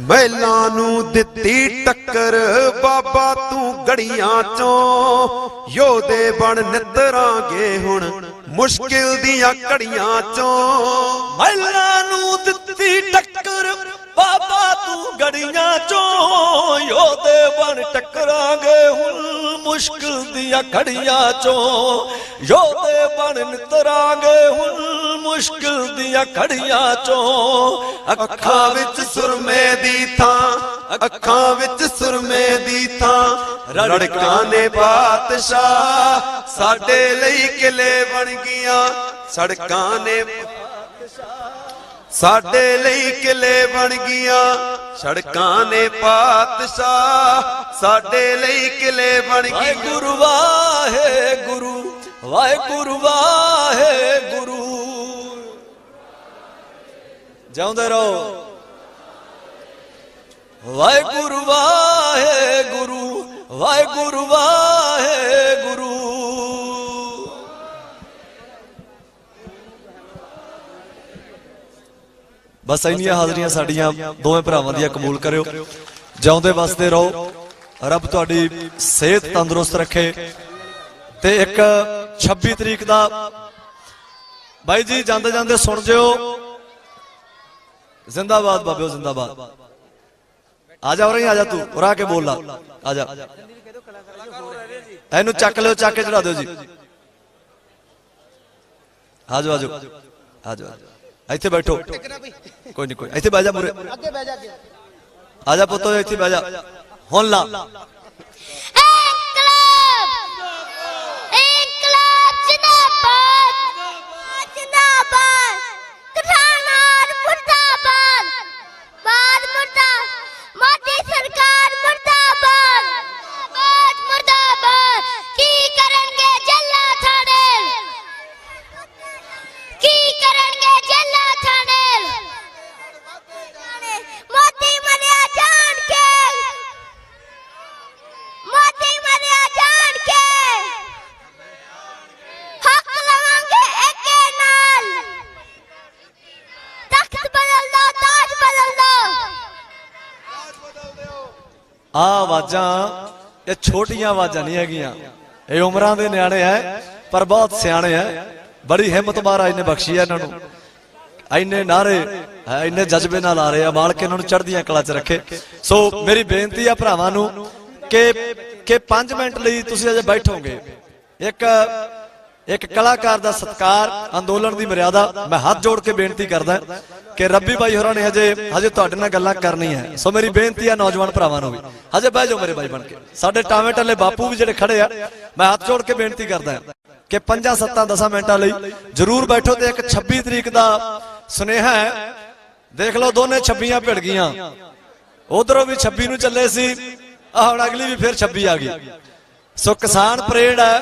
महिलां नूं दित्ती टक्कर बाबा तू गड़ियां चों योधे बन नितरांगे हुण मुश्किल दियां घड़ियां चों। महिलां नूं दित्ती टक्कर बाबा तू गड़ियां चो योदे बन टकरांगे हुन मुश्किल दिया घड़ियां चो योदे बन नितरांगे हुन मुश्किल दिया घड़ियां चो ਅੱਖਾਂ ਵਿੱਚ ਸੁਰਮੇ ਦੀ ਥਾਂ ਅੱਖਾਂ ਵਿੱਚ ਸੁਰਮੇ ਦੀ ਥਾਂ ਰੜਕਾਂ ਨੇ ਬਾਦਸ਼ਾਹ ਸਾਡੇ ਲਈ ਕਿਲੇ ਬਣ ਗਈਆਂ ਸੜਕਾਂ ਨੇ ਸਾਡੇ ਲਈ ਕਿਲੇ ਬਣ ਗਈਆਂ ਸੜਕਾਂ ਨੇ ਪਾਤਸ਼ਾਹ ਸਾਡੇ ਲਈ ਕਿਲੇ ਬਣ ਗਈਆਂ गुरु वाहे गुरु वाहे गुरु वाहे गुरु जाऊंदे रहो वाहे गुरु वाहे गुरु वाहे गुरु वाहे गुरु बस इन्नियां हाजरियां साडियां दोवें भरावां दियां कबूल करियो जाऊंदे वसदे रहो रब तुहाडी सेहत तंदुरुस्त रखे ते एक 26 तरीक दा भाई जी जांदे जांदे सुन जियो जिंदाबाद बाबे जिंदाबाद आजा और आजा तू और आके बोल ला आजा एनू चक लियो चक के चढ़ा दो जी आजो आजो आजो इत्थे बैठो कोई नहीं कोई इत्थे बह जा मुरे आजा पुत्तो इत्थे बह जा हुन ला आवाजां ये छोटियां आवाजां नहीं हैगियां ये उमरां दे न्याणे है पर बहुत सियाणे है बड़ी हिम्मत महाराज ने बख्शी है इन्हां नूं इन्ने नारे इन्ने जज्बे नाल आ रहे हैं माल के इन्हां नूं चढ़दियां कला च रखे सो मेरी बेनती है भरावां नूं कि 5 मिनट लई तुसीं अजे बैठोगे एक कलाकार दा सत्कार अंदोलन दी मर्यादा मैं हाथ जोड़ के बेनती करदा कि रब्बी भाई होरां ने हजे तुहाडे नाल गल्लां करनी है सो मेरी बेनती है नौजवान भरावां नूं भी हजे बह जाओ मेरे भाई बन के साडे टावे टल्ले बापू भी जिहड़े खड़े आ मैं हाथ जोड़ के बेनती करदा कि 5-7-10 मिनटां लई जरूर बैठो ते एक 26 तरीक दा सुनेहा है देख लो दोने 26 भिड़ गईयां उधरों भी 26 नूं चले सी हुण अगली भी फिर 26 आ गई सो किसान परेड है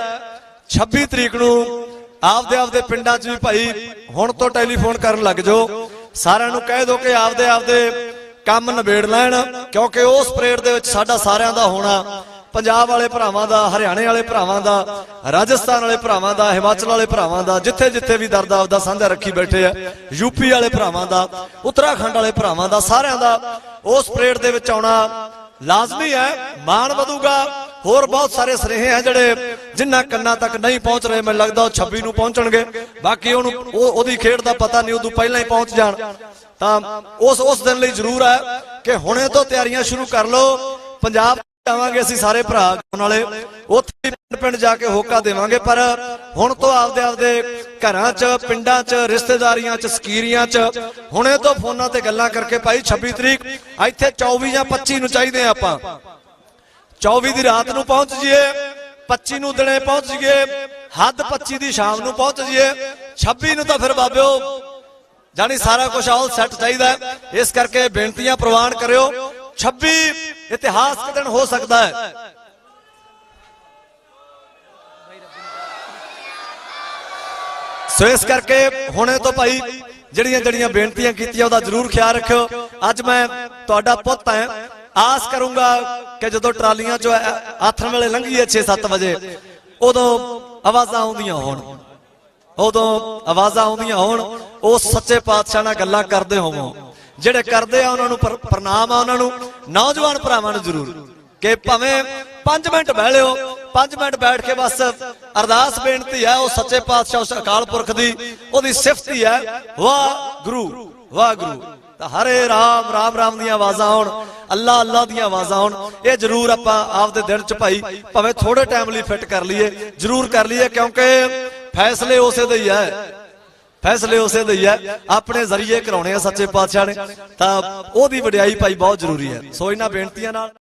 26 तरीक नूं आपदे आपदे पिंडां च भी भाई हुण तो टैलीफोन करन लग जाओ सारिआं नूं कह दो कि आपदे आपदे काम नबेड़ लैण क्योंकि उस परेड दे विच साडा सारिआं दा होना पंजाब वाले भरावां दा हरियाणे वाले भरावां दा राजस्थान वाले भरावां दा हिमाचल वाले भरावां दा जिथे जिथे भी दर्द आपदा साझा रखी बैठे है यूपी वाले भरावां दा उत्तराखंड वाले भरावां दा सारिआं दा उस परेड दे विच आउणा लाजमी है मान वधूगा होर बहुत सारे सुनेहे हैं जड़े जिन्ना कन्ना तक नहीं पहुंच रहे मैं लगदा 26 नूं पहुंचणगे बाकी ओदी खेड दा पता नहीं उदों पहला ही पहुंच जाण तां उस दिन लई जरूर है कि हुणे तो तैयारियां शुरू कर लो पंजाब जावांगे असीं सारे भरा नाले उत्थे पिंड जाके होका देवांगे पर हुण तो आपदे आपदे घरां च पिंडां च रिश्तेदारियां च स्कीरियां च हुणे तो फोनां ते गल्लां करके भाई 26 तरीक इत्थे 24 या 25 नूं चाहीदे आपां 24 दी रात नूं पहुंच जाइए 25 नूं दिने पहुंच जाइए हद 25 दी शाम नूं पहुंच जाइए 26 नूं तां फिर बाबिओ जानी सारा कुछ ऑल सैट चाहिदा इस करके बेनतियां प्रवान करियो 26 इतिहास का दिन हो सकता है सो इस करके हुणे तो भाई जड़ियां जड़ियां बेनतियां कीतियां ओदा जरूर ख्याल रखियो अज मैं तुहाडा पुੱਤ है आस करूंगा कि जदों ट्रालियां चो आथण वेले लंघीए 6-7 बजे उदों आवाजां आउंदियां होण उदों आवाजां आउंदियां होण उस सच्चे पातशाह नाल गल्लां करदे होवो ਜਿਹੜੇ ਕਰਦੇ ਆ ਉਹਨਾਂ ਨੂੰ ਪ੍ਰਣਾਮ ਆ ਉਹਨਾਂ ਨੂੰ ਨੌਜਵਾਨ ਭਰਾਵਾਂ ਨੂੰ ਜ਼ਰੂਰ ਕਿ ਭਾਵੇਂ 5 ਮਿੰਟ ਬਹਿ ਲਿਓ 5 ਮਿੰਟ ਬੈਠ ਕੇ ਬਸ ਅਰਦਾਸ ਬੇਨਤੀ ਹੈ ਉਹ ਸੱਚੇ ਪਾਤਸ਼ਾਹ ਉਸ ਅਕਾਲ ਪੁਰਖ ਦੀ ਉਹਦੀ ਸਿਫਤ ਹੀ ਹੈ ਵਾਹਿਗੁਰੂ ਵਾਹਿਗੁਰੂ ਤਾਂ ਹਰੇ ਰਾਮ ਰਾਮ ਰਾਮ ਦੀਆਂ ਆਵਾਜ਼ਾਂ ਆਉਣ, ਅੱਲਾ ਅੱਲਾ ਦੀਆਂ ਆਵਾਜ਼ਾਂ ਆਉਣ। ਇਹ ਜ਼ਰੂਰ ਆਪਾਂ ਆਪਦੇ ਦਿਨ ਚ ਭਾਈ ਭਾਵੇਂ ਥੋੜੇ ਟਾਈਮ ਲਈ ਫਿੱਟ ਕਰ ਲਈਏ, ਜ਼ਰੂਰ ਕਰ ਲਈਏ, ਕਿਉਂਕਿ ਫੈਸਲੇ ਉਸੇ ਦੇ ਹੀ ਹੈ, ਫੈਸਲੇ ਉਸੇ ਦੇ ਹੀ ਹੈ, ਆਪਣੇ ਜ਼ਰੀਏ ਕਰਾਉਣੇ ਆ ਸੱਚੇ ਪਾਤਸ਼ਾਹ ਨੇ, ਤਾਂ ਉਹਦੀ ਵਡਿਆਈ ਭਾਈ ਬਹੁਤ ਜ਼ਰੂਰੀ ਹੈ। ਸੋ ਇਹਨਾਂ ਬੇਨਤੀਆਂ ਨਾਲ